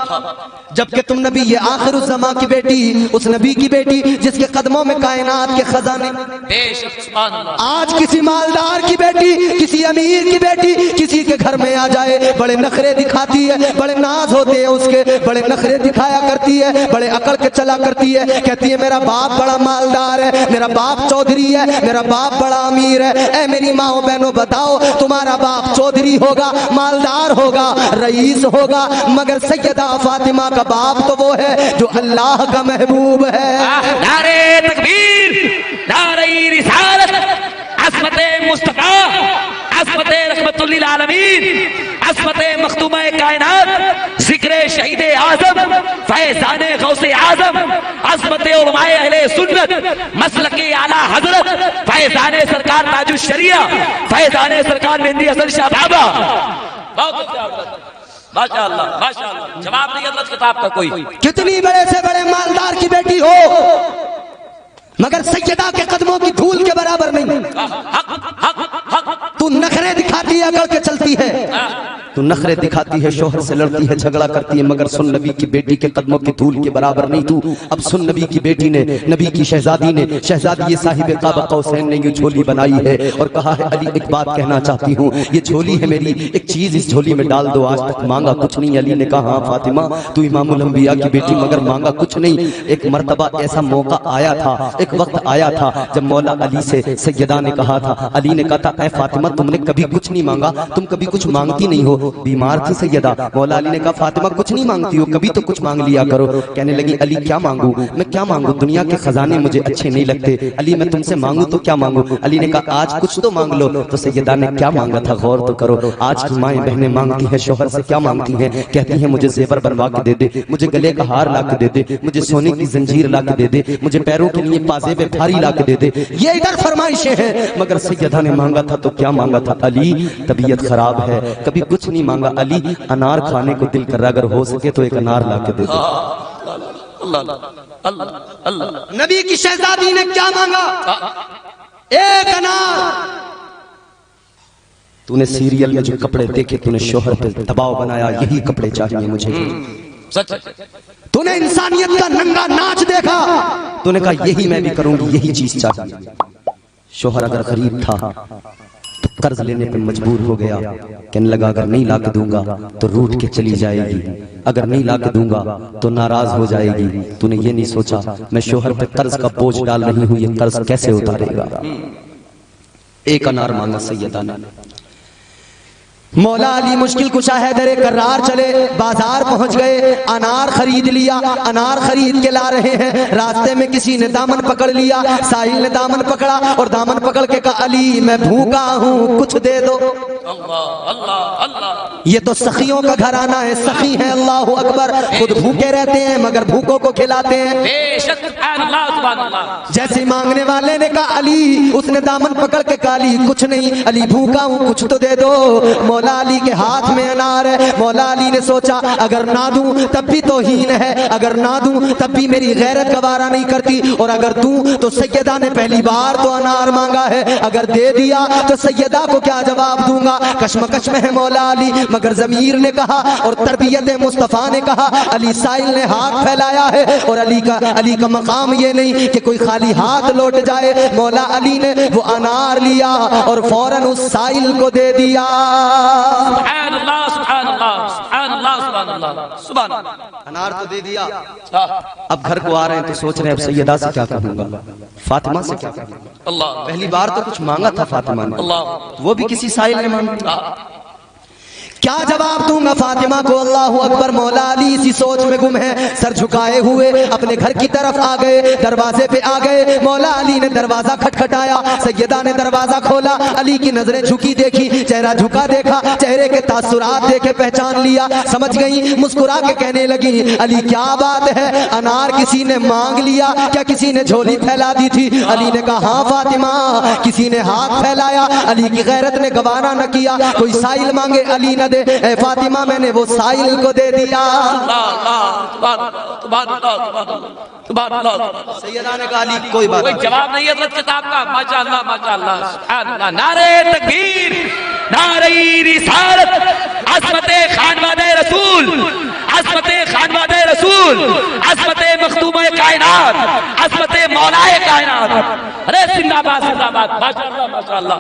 जबकि तुम नबी ये आखिर उस ज़मां की बेटी, उस नबी की बेटी जिसके कदमों में कायनात के खजाने, आज किसी मालदार की बेटी, किसी अमीर की बेटी किसी के घर में आ जाए बड़े नखरे दिखाती है, बड़े नाज होते हैं उसके, बड़े नखरे दिखाया करती है, बड़े अकड़ के चला करती है, कहती है मेरा बाप बड़ा मालदार है, मेरा बाप चौधरी है, मेरा बाप बड़ा अमीर है। ऐ मेरी माओ बहनों बताओ तुम्हारा बाप चौधरी होगा, मालदार होगा, रईस होगा, मगर सैयदा फातिमा का बाप तो वो है जो अल्लाह का महबूब है। नारे तकबीर, नारे रिसालत, अस्मते मुस्तफा, अस्मते रहमतुल्लिल आलमीन, अस्मते मखदूम कायनात, जिक्र शहीद आजम, फैजाने गौसे आजम, अस्मते उलमाए अहले सुन्नत, मसलके आला हजरत, फैजाने सरकार ताजुश शरिया, फैजाने सरकार मेहंदी हसन शाह बाबा। बहुत अच्छा, माशाअल्लाह माशाअल्लाह, जवाब नहीं हजरत किताब का कोई। कितनी बड़े से बड़े मालदार की बेटी हो मगर सैयदा के कदमों की धूल के बराबर नहीं। तू नखरे दिखाती है, अकड़ के चलती है, तू नखरे दिखाती है, शोहर से लड़ती है, झगड़ा करती है, मगर सुन नबी की बेटी के कदमों की धूल के बराबर नहीं तू। अब सुन नबी की बेटी ने, नबी की शहजादी ने, शहजादी साहिब काबा कौसैन ने ये झोली बनाई है और कहा है अली एक बात कहना चाहती हूँ, ये झोली है मेरी, एक चीज इस झोली में डाल दो, आज तक मांगा कुछ नहीं। अली ने कहा हाँ फातिमा तू इमामुल अंबिया की बेटी मगर मांगा कुछ नहीं। एक मर्तबा ऐसा मौका आया था, एक वक्त आया था जब मौला अली से सैयदा ने कहा था, अली ने कहा था ऐ फातिमा तुमने कभी कुछ नहीं मांगा, तुम कभी कुछ मांगती नहीं हो। बीमार थी सैयदा, मौला अली ने कहा फातिमा कुछ नहीं मांगती हो, कभी तो कुछ मांग लिया करो। कहने लगी अली क्या मांगू, मैं क्या मांगू, दुनिया के खजाने मुझे अच्छे नहीं लगते, अली मैं तुमसे मांगू तो क्या मांगू। अली ने कहा आज कुछ तो मांग लो। तो सैयदा ने क्या मांगा था गौर तो करो। आज की माएं बहनें मांगती हैं शोहर से क्या मांगती हैं, कहती हैं मुझे जेवर बनवा के दे दे, मुझे गले का हार ला के दे दे, मुझे सोने की जंजीर ला के दे दे, मुझे पैरों के लिए पाजेब भारी ला के दे दे। ये इधर फरमाइशें हैं, मगर सैयदा ने मांगा था तो क्या मांगा था, अली तबीयत खराब है, कभी कुछ नहीं मांगा। अली अनार खाने को दिल कर रहा, अगर हो सके तो एक अनार ला के दे दे। नबी की शहजादी ने क्या मांगा, एक अनार। तूने सीरियल में जो कपड़े देखे, तूने शोहर पे दबाव बनाया, यही कपड़े चाहिए मुझे। तूने इंसानियत का नंगा नाच देखा, तूने कहा यही मैं भी करूंगी, यही चीज चाहिए। शोहर अगर गरीब था तो कर्ज लेने पे मजबूर हो गया, कहने लगा अगर नहीं ला के दूंगा तो रूठ के चली जाएगी, अगर नहीं ला के दूंगा तो नाराज हो जाएगी। तूने ये नहीं सोचा मैं शोहर पे कर्ज का बोझ डाल रही हूं, ये कर्ज कैसे उतारेगा। एक अनार मांगा सैयदा ने। मौला अली मुश्किल कुशा हैदर करार चले, बाजार पहुंच गए, अनार खरीद लिया, अनार खरीद के ला रहे हैं। रास्ते में किसी ने दामन पकड़ लिया, साहिल ने दामन पकड़ा और दामन पकड़ के कहा अली मैं भूखा हूँ कुछ दे दो। अल्लाह अल्लाह अल्लाह। ये तो सखियों का घराना है, सखी है अल्लाह अकबर, खुद भूखे रहते हैं मगर भूखों को खिलाते हैं। बेशक अल्लाह सुभान अल्लाह। जैसे ही मांगने वाले ने कहा अली, उसने दामन पकड़ के कहा अली कुछ नहीं, अली भूखा हूँ कुछ तो दे दो। मौला अली के हाथ में अनार है। मौला अली ने सोचा अगर ना दूं तब भी तौहीन है, अगर ना दूं तब भी मेरी गैरत गवारा नहीं करती, और अगर दूं तो सैयदा ने पहली बार तो अनार मांगा है, अगर दे दिया तो सैयदा को क्या जवाब दूंगा। कश्मकश में है मौला अली, मगर ज़मीर ने कहा और तरबियत मुस्तफ़ा ने कहा। अली साइल ने हाथ फैलाया है और अली का मकाम ये नहीं कि कोई खाली हाथ लौट जाए। मौला अली ने वो अनार लिया और फौरन उस साइल को दे दिया। सुभान अल्लाह सुभान अल्लाह सुभान अल्लाह सुभान अल्लाह सुभान अल्लाह। अनार तो दे दिया, अब घर को आ रहे हैं तो सोच रहे हैं अब सैयदा से क्या कहूंगा, फातिमा से क्या कहूंगा। अल्लाह पहली बार तो कुछ मांगा था फातिमा ने, अल्लाह वो भी किसी साइल ने मांगा, क्या जवाब दूंगा फातिमा को। अल्लाह अकबर। मौला अली इसी सोच में गुम है, सर झुकाए हुए अपने घर की तरफ आ गए, दरवाजे पे आ गए। मौला अली ने दरवाजा खटखटाया, सैयदा ने दरवाजा खोला, अली की नजरें झुकी देखी, चेहरा झुका देखा, चेहरे के तासुरात देखे पहचान लिया, समझ गई, मुस्कुरा के कहने लगी अली क्या बात है, अनार किसी ने मांग लिया क्या, किसी ने झोली फैला दी थी। अली ने कहा हाँ फातिमा किसी ने हाथ फैलाया, अली की गैरत ने गवारा न किया, कोई साइल मांगे अली न दे, ए फातिमा मैंने वो साइल को दे दिया। सैयदा ने कहा अली कोई बात नहीं, जवाब नहीं है किताब का। माशाअल्लाह माशाअल्लाह सुभान अल्लाह। नारे तकबीर, नारे रिसालत, अज़मते खानवादे रसूल, अज़मते खानवादे रसूल, अज़मते मखदूमे कायनात, अज़मते मौलाए कायनात। अरे जिंदाबाद जिंदाबाद। माशाअल्लाह माशाअल्लाह।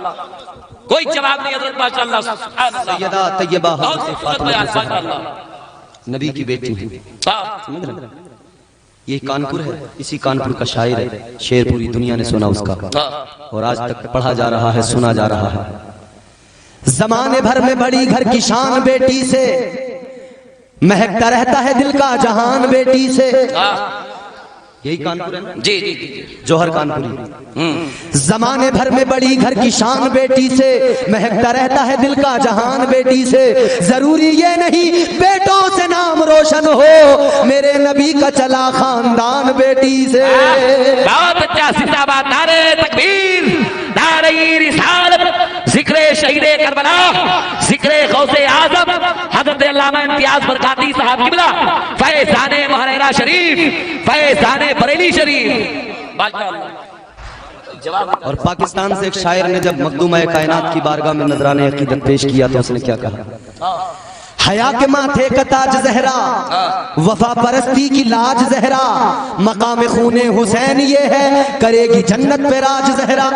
कोई जवाब नहीं हज़रत माशाअल्लाह। सैयदा तैयबा फातिमा नबी की बेटी है, ये कानपुर है, इसी कानपुर का शायर है, शेर पूरी दुनिया ने सुना उसका और आज तक पढ़ा जा रहा है, सुना जा रहा है। जमाने भर में बड़ी घर की शान बेटी से, महकता रहता है दिल का जहान बेटी से। यही कानपुर है ना? जी जी जी जौहर कानपुरी। जमाने भर में बड़ी घर की शान बेटी से, महकता रहता है दिल का जहान बेटी से। जरूरी ये नहीं बेटों से नाम रोशन हो, मेरे नबी का चला खानदान बेटी से। बहुत अच्छा। जिंदाबाद। नारे तकबीर, नारे रिसालत, जिक्रे शहीदे करबला, जिक्रे गौसे आजम हजरत अल्लामा इम्तियाज बरकाती साहब किबला, फैज़ाने मुहर्ररा शरीफ, फैज़ाने बरेली शरीफ। और पाकिस्तान से एक शायर ने जब मखदूमा कायनात की बारगाह में नजराने अकीदत पेश किया तो उसने क्या कहा, हया के माथे का ताज जहरा, वफा परस्ती की लाज जहरा, मकाम खूने हुसैन ये है, करेगी जन्नत पे राज जहरा।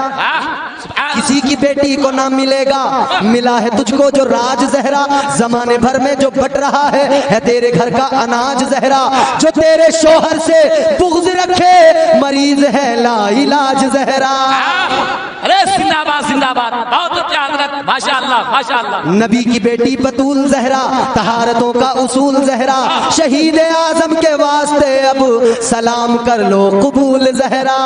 किसी की बेटी को ना मिलेगा, मिला है तुझको जो राज जहरा, जमाने भर में जो बट रहा है तेरे घर का अनाज जहरा, जो तेरे शोहर से बुग़्ज़ रखे मरीज है ला इलाज जहरा। अरे जिंदाबाद जिंदाबाद। बहुत अच्छा हज़रत माशाअल्लाह माशाअल्लाह। नबी की बेटी बतूल जहरा, तहारतों का उसूल जहरा, शहीद आजम के वास्ते अब सलाम कर लो कबूल जहरा।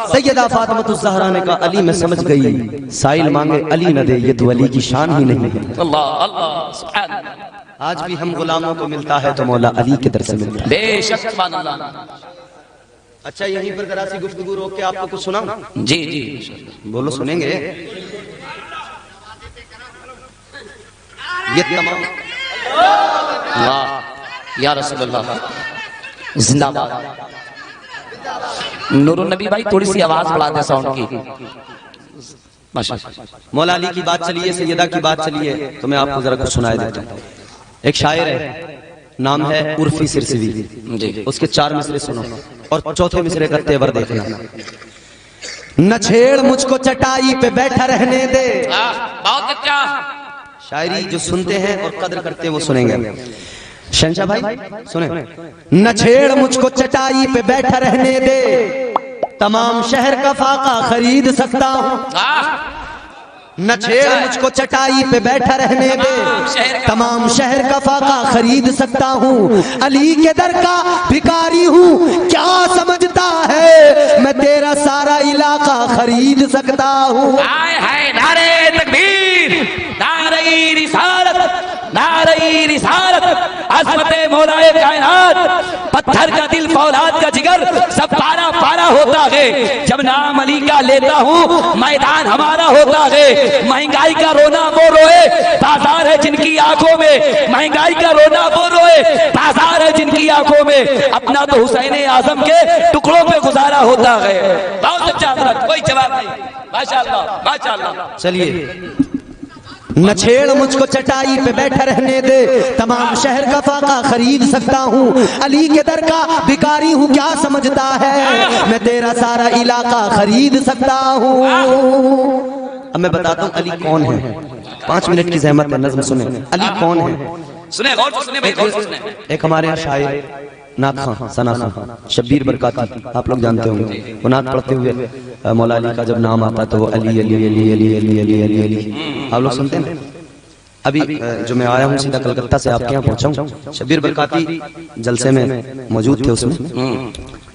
सैयदा फातिमा ज़हरा ने कहा अली मैं समझ गई, साइल मांगे अली न दे, ये तो अली की शान ही नहीं है। अल्लाह अल्लाह सुभान अल्लाह। आज भी हम गुलामों को मिलता है तो मौला अली के दर से मिलता है। बेशक सुभान अल्लाह। अच्छा यहीं पर जरा सी गुफ्तगू रोक के आपको कुछ सुना। जी जी बोलो सुनेंगे। ये तमाम वाह या रसूल अल्लाह जिंदाबाद। नूरुन नबी भाई थोड़ी सी आवाज बढ़ा दे साउंड की। माशाअल्लाह। मौला अली की बात चलिए, सैयदा की बात चलिए तो मैं आपको जरा कुछ सुनाए देता हूँ। एक शायर है, नाम है उर्फी सिरसिवी जी, उसके 4 मिसरे सुनो और चौथे मिसरे का तेवर देखना। न छेड़ मुझको चटाई पे बैठा रहने दे। बहुत अच्छा। शायरी जो सुनते हैं और कदर करते हैं वो सुनेंगे। शहंशाह भाई सुने। न छेड़ मुझको चटाई पे बैठा रहने दे, तमाम शहर का फाका खरीद सकता हूँ। न छेड़ मुझको चटाई पे बैठा रहने दे, तमाम शहर का फाका खरीद सकता हूँ। अली के दर का भिखारी हूँ, क्या समझता है मैं तेरा सारा इलाका खरीद सकता हूँ। हाय हाय नारे तकबीर, नारे रिसालत, नारे रिसालत, अज़मते मौलाए कायनात। पत्थर का दिल फौलाद का जिगर सब पारा पारा होता है जब नाम अली का लेता हूँ, मैदान हमारा होता है। महंगाई का रोना वो रोए, बाजार है जिनकी आंखों में। महंगाई का रोना वो रोए, बाजार है जिनकी आंखों में। अपना तो हुसैन आजम के टुकड़ों पे गुजारा होता है। बहुत अच्छा हज़रत, कोई जवाब नहीं। माशाअल्लाह माशाअल्लाह। चलिए, न छेड़ मुझको चटाई पे बैठा रहने दे, तमाम शहर का फाका खरीद सकता हूँ। अली के दर का भिखारी हूँ, क्या समझता है मैं तेरा सारा इलाका खरीद सकता हूँ। अब मैं बताता हूँ अली कौन है। 5 मिनट की ज़हमत है, नज़्म सुने। अली कौन है? सुने गौर से सुने भाई, गौर से सुने। एक हमारे यहाँ शायर नात खां, सना खां, शब्बीर बरकाती, आप लोग जानते होंगे। वो नात पढ़ते हुए मौला अली का जब नाम आता है तो वो अली अली अली अली अली अली अली अली आप लोग सुनते हैं। अभी जो मैं आया हूँ सीधा कलकत्ता से आपके यहाँ पहुँचा हूँ। शब्बीर बरकाती जलसे में मौजूद थे। उसमें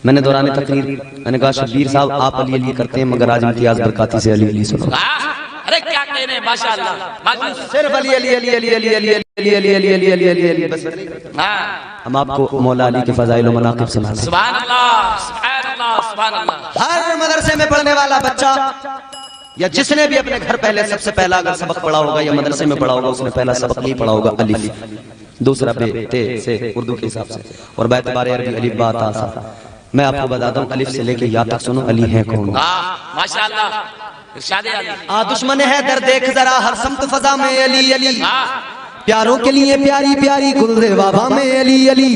मैंने दौरान तकरीर मैंने कहा शब्बीर साहब आप अली अली करते हैं मगर आज इम्तियाज बरकाती से अली अली सुनो। अरे क्या कह रहे हैं, माशाअल्लाह माशाअल्लाह। सिर्फ अली अली अली अली अली अली अली अली अली अली अली अली अली बस। हाँ, हम आपको मौला अली के फजाइल व मनाक़िब सुनाते हैं। सुभान अल्लाह सुभान अल्लाह सुभान अल्लाह। हर मदरसे में पढ़ने वाला बच्चा या जिसने भी अपने घर पहले सबसे पहला अगर सबक पढ़ा होगा या मदरसे में पढ़ा होगा, उसने पहला सबक नहीं पढ़ा होगा अलिफ, दूसरा बे ते से उर्दू के हिसाब से, और बैतबार अरबी अलिफ बा ता सा। मैं आपको बताता हूँ अलिफ से लेके या तक सुनो अली है कौन। माशाअल्लाह, इरशाद अली। दुश्मन है दर देख जरा हर समत फजा में अली अली, प्यारों के लिए प्यारी प्यारी गुलज़े वाबा में अली अली।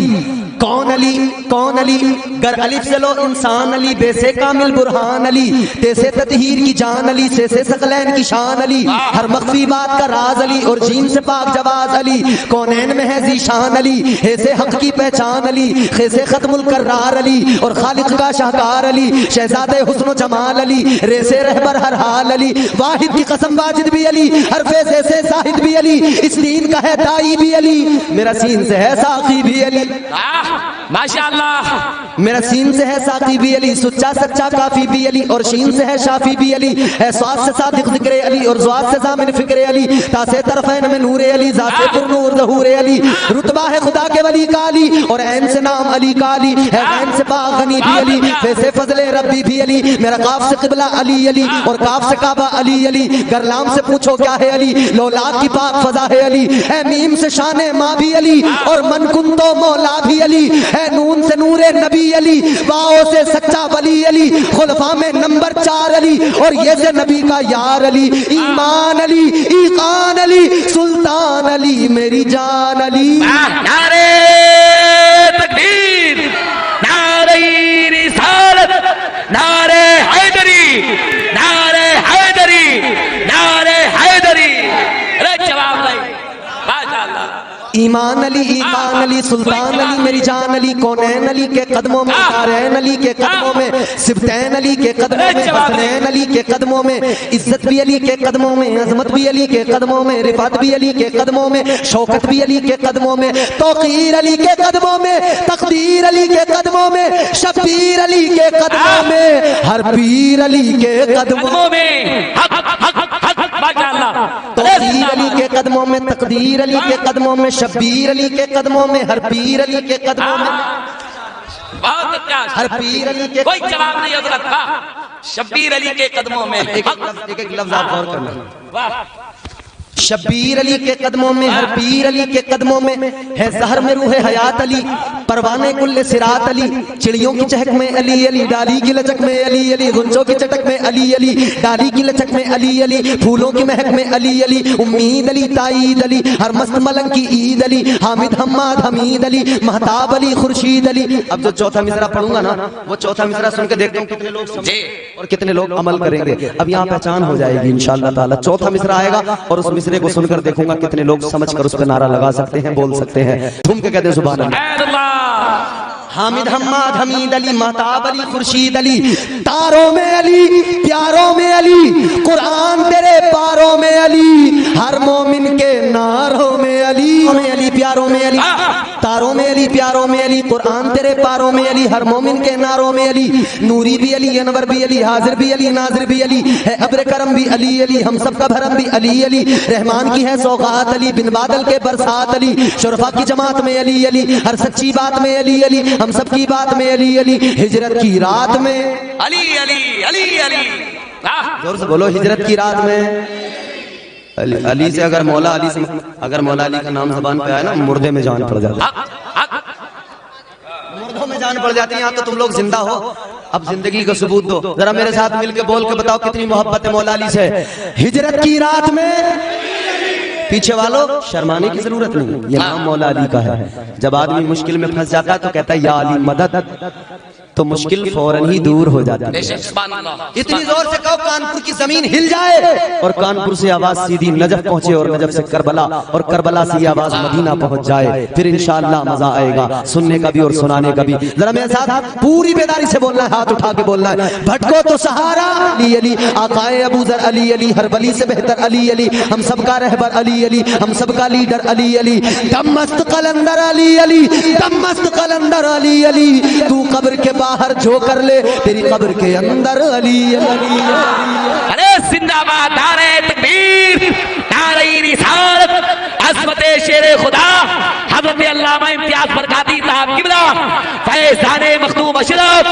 कौन अली कौन अली, गर अलिफ से लो इंसान अली, बेसे कामिल बुरहान अली, तेसे ततहीर की जान अली, से सकलैन की शान अली, हर मख्फी बात का राज अली, और जीन से पाक जवाज अली, कौनैन में है ज़ीशान अली, हे से हक की पहचान अली, खे से खत्मुल कर्रार अली, और खालिक का शाहकार अली, शहजादे हुस्न जमाल अली, रे से रहबर हर हाल अली, वाहिद की कसम वाजिद भी अली, हरफे से साहिद भी अली, इस दीन का है दाई भी अली, मेरा सीन से है साकी भी अली। माशाअल्लाह, मेरा सीन से है साकी भी अली, सुच्चा सच्चा काफी भी अली, और शीन से है शाफी भी अली, है स्वाद से सादिक जिक्र अली, और ज़्वाद से ज़ामिन फिक्र अली, तासे तरफ़ैन में नूर अली, ज़ाते पुरनूर ज़हूर अली, रुतबा है खुदा के वली का अली, और ऐन से नाम अली का अली, है ऐन से पाक गनी भी अली, फे से फज़ले रब्बी भी अली, मेरा काफ से क़िबला अली अली, और काफ से काबा अली अली, गरलाम से पूछो क्या है अली, लौलाद की पाक फ़ज़ा है अली, है मीम से शान माँ भी अली, और मन कुंदो मौला भी अली, है नून से नूरे नबी अली, वाओ से सच्चा वली अली, खुलफा में नंबर 4 अली, और ये से नबी का यार अली, ईमान अली, ईकान अली, सुल्तान अली, मेरी जान अली। नारे तकबीर, नारे रिसालत, नारे हैदरी, नारे हैदरी, नारे हैदरी। अरे जवाब नहीं, माशाअल्लाह। ईमान अली, ईकान अली, सुल्तान अली, मेरी जान अली, कौनैन अली के कदमों में, दारैन अली के कदमों में, सिबतैन अली के कदमों में, हसनैन अली के कदमों में, इज्जत भी अली के कदमों में, अजमत भी अली के कदमों में, रिफात भी अली के कदमों में, शौकत भी अली के कदमों में, तौकीर अली के कदमों में, तकदीर अली के कदमों में, शब्बीर अली के कदमों में, हर पीर अली के कदमों में, तौकीर अली के कदमों में, तकदीर अली के कदमों में, शब्बीर अली के कदमों में, हर पीर अली के कदमों में, बहुत अच्छा। हर पीर अली के, कोई जवाब नहीं हज़रत। वाह, शब्बीर अली के कदमों में। एक एक लफ्ज आप गौर करना। वाह, शब्बीर अली के कदमों में, हर पीर अली के कदमों में, है जहर में रूह हयात अली, परवाने कुल्ले सिरात अली, चिड़ियों की चहक में अली अली, डाली की लचक में अली अली, गुंजों की चटक में अली अली, डाली की लचक में अली अली, फूलों की महक में अली अली, उम्मीद अली, ताईद अली, हर मस्त मलंग की ईद अली, हामिद हम्माद हमीद अली, महताब अली, खुर्शीद अली। अब जो चौथा मिसरा पढ़ूंगा ना, वो चौथा मिसरा सुन के देखता हूँ कितने लोग समझे और कितने लोग अमल करेंगे। अब यहाँ पहचान हो जाएगी इंशाअल्लाह ताला। चौथा मिसरा आएगा और उस मिसरे को सुनकर देखूंगा कितने लोग समझकर उस पर नारा लगा सकते हैं, बोल सकते हैं। घूम के कहते हैं सुभान अल्लाह। हामिद हम्माद हमीद अली महताब अली खुर्शीद अली, तारों में अली प्यारों में अली, कुरान तेरे पारों में अली, हर मोमिन के नारों में अली प्यारों में अली, तारों में अली प्यारों में अली, कुरान तेरे पारों में अली, हर मोमिन के नारों में अली, नूरी भी अली, अनवर भी अली, हाजिर भी अली, नाजिर भी अली है, अब्र करम भी अली अली, हम सब का भरम भी अली अली, रहमान की है सौगात अली, बिन बादल के बरसात अली, शुरफा की जमात में अली अली, हर सच्ची बात में अली अली, हम सब की बात में अली अली, हिजरत की रात में अली अली अली अली। जोर से बोलो, हिजरत की रात में अली। अली से अगर मौला अली से अगर मौला अली का नाम जबान पे आया ना, मुर्दे में जान पड़ जाती है, मुर्दों में जान पड़ जाती है। यहाँ तो तुम लोग जिंदा हो, अब जिंदगी का सबूत दो, जरा मेरे साथ मिलके बोल के बताओ कितनी मोहब्बत है मौला अली से। हिजरत की रात में, पीछे वालों शर्माने की जरूरत नहीं, ये नाम मौला अली का है। जब आदमी मुश्किल में फंस जाता है तो कहता है या अली मदद, तो मुश्किल फौरन ही दूर हो जाती है। इतनी जोर से कहो कानपुर की जमीन हिल जाए, और कानपुर से आवाज सीधी नजफ पहुंचे, और नजफ से करबला, और करबला से ये आवाज मदीना पहुंच जाए, फिर इंशाअल्लाह मजा आएगा सुनने का भी और सुनाने का भी। जरा मेरे साथ पूरी बेदारी से बोलना है, हाथ उठा के बोलना है। भटको तो सहारा अली अली, आकाए अबू जर अली अली, हर वली से बेहतर अली अली, हम सबका रहबर अली अली, हम सबका लीडर अली अली, दम मस्त कलंदर अली अली, दम मस्त कलंदर अली अली, तू कब्र के बाहर जो कर ले तेरी कब्र के अंदर अली अली। अरे जिंदाबाद, नारे तकबीर, नारे रिसालत, अज़मते शेरे खुदा हज़रत अल्लामा इम्तियाज बरकाती साहब किबला, फैज़ाने मखदूम अशरफ,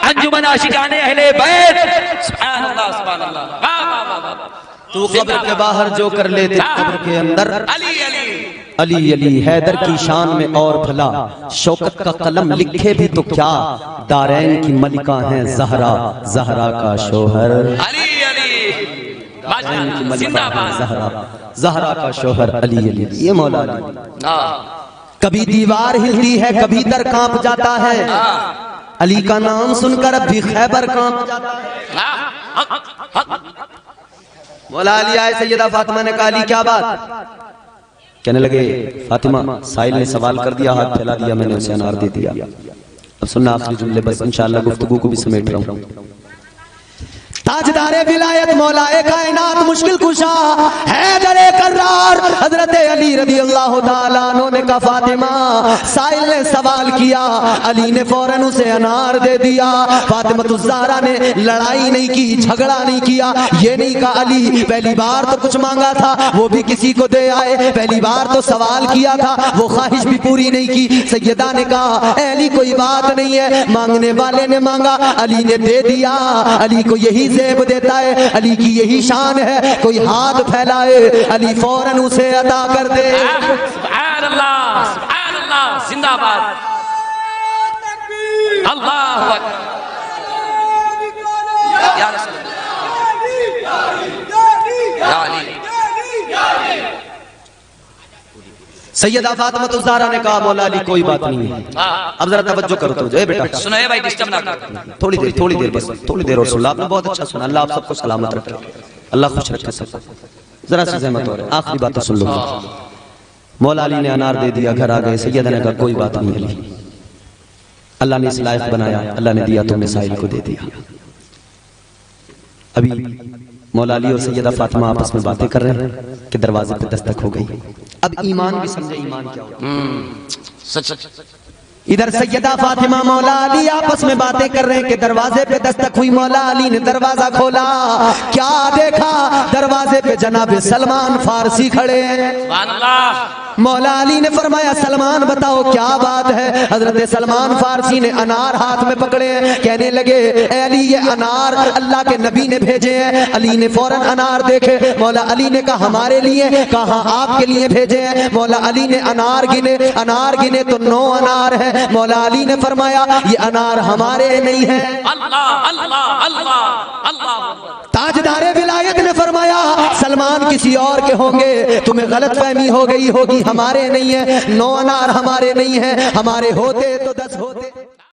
अंजुमन आशिकाने अहले बैत। सुभान अल्लाह सुभान अल्लाह, वाह वाह वाह। तू कब्र के बाहर जो कर ले तेरी कब्र के अंदर अली अली अली अली। हैदर की शान में और भला, शौकत का कलम लिखे भी तो क्या, दारैन की मलिका है ज़हरा, ज़हरा का शोहर अली अली, माशाअल्लाह, जिंदाबाद, ज़हरा, ज़हरा का शोहर अली अली। ये मौला अली। कभी दीवार हिलती है, कभी दर कांप जाता है, अली का नाम सुनकर अब भी खैबर कांप जाता है। मौला अली आए, सैयदा फातिमा ने कहा अली क्या बात? कहने लगे फातिमा, साहिल ने सवाल कर दिया, हाथ फैला दिया, मैंने उसे अनार दे दिया। अब सुनना आखिरी जुमले, बस इंशाअल्लाह गुफ्तगू को भी समेट रहा हूँ। ताजदारे विलायत मौलाए कायनात मुश्किल कुशा हैदर कर्रार हजरत अली रज़ी अल्लाह ताला अन्हु ने कहा फातिमा, साहिल ने सवाल किया, अली ने फौरन उसे अनार दे दिया। फातिमा तो ज़हरा ने लड़ाई नहीं की, झगड़ा नहीं किया, ये नहीं कहा अली पहली बार तो कुछ मांगा था वो भी किसी को दे आए, पहली बार तो सवाल किया था वो ख्वाहिश भी पूरी नहीं की। सैयदा ने कहा अली कोई बात नहीं है, मांगने वाले ने मांगा अली ने दे दिया, अली को यही ज़ेब देता है, अली की यही शान है, कोई हाथ फैलाए अली फौरन उसे अता कर दे। सुभान अल्लाह सुभान अल्लाह, जिंदाबाद, अल्लाहु अकबर, या रसूल या अली। सैयदा फातिमा तो ज़हरा ने कहा मौला अली कोई बात नहीं है। अब जरा तवज्जो करो तो, जय बेटा सुनो भाई, डिस्टर्ब ना करो, थोड़ी देर बस थोड़ी देर और सुन। आपने बहुत अच्छा सुना, अल्लाह आप सबको सलामत रखे, अल्लाह खुश रखे सबको। जरा सी सहमत हो रहे, आखिरी बात सुन लो। मौला अली ने अनार दे दिया, घर आ गए। सैयदा ने कहा कोई बात नहीं अली, अल्लाह ने इस लायक बनाया, अल्लाह ने दिया, तुमने साहिल को दे दिया। अभी मौला अली और सैयदा फातिमा आपस में बातें कर रहे हैं कि दरवाजे पे दस्तक हो गई। अब ईमान भी समझे, ईमान क्या होता है। सच इधर सैयदा फातिमा मौला अली आपस में बातें कर रहे हैं कि दरवाजे पे दस्तक हुई। मौला अली ने दरवाजा खोला, क्या देखा, दरवाजे पे जनाब सलमान फारसी खड़े हैं। सुभान अल्लाह। मौला अली ने फरमाया सलमान बताओ क्या बात है। हजरत सलमान फारसी ने अनार हाथ में पकड़े हैं, कहने लगे अली ये अनार अल्लाह के नबी ने भेजे हैं। अली ने फौरन अनार देखे, मौला अली ने कहा हमारे लिए, कहा आपके लिए भेजे हैं। मौला अली ने अनार गिने तो 9 अनार है। मौला अली ने फरमाया ये अनार हमारे नहीं है। अल्लाह अल्लाह अल्लाह अल्लाह। ताजदारे विलायत ने फरमाया सलमान किसी और के होंगे, तुम्हें गलत फहमी हो गई होगी, हमारे नहीं है। 9 अनार हमारे नहीं है, हमारे होते तो 10 होते।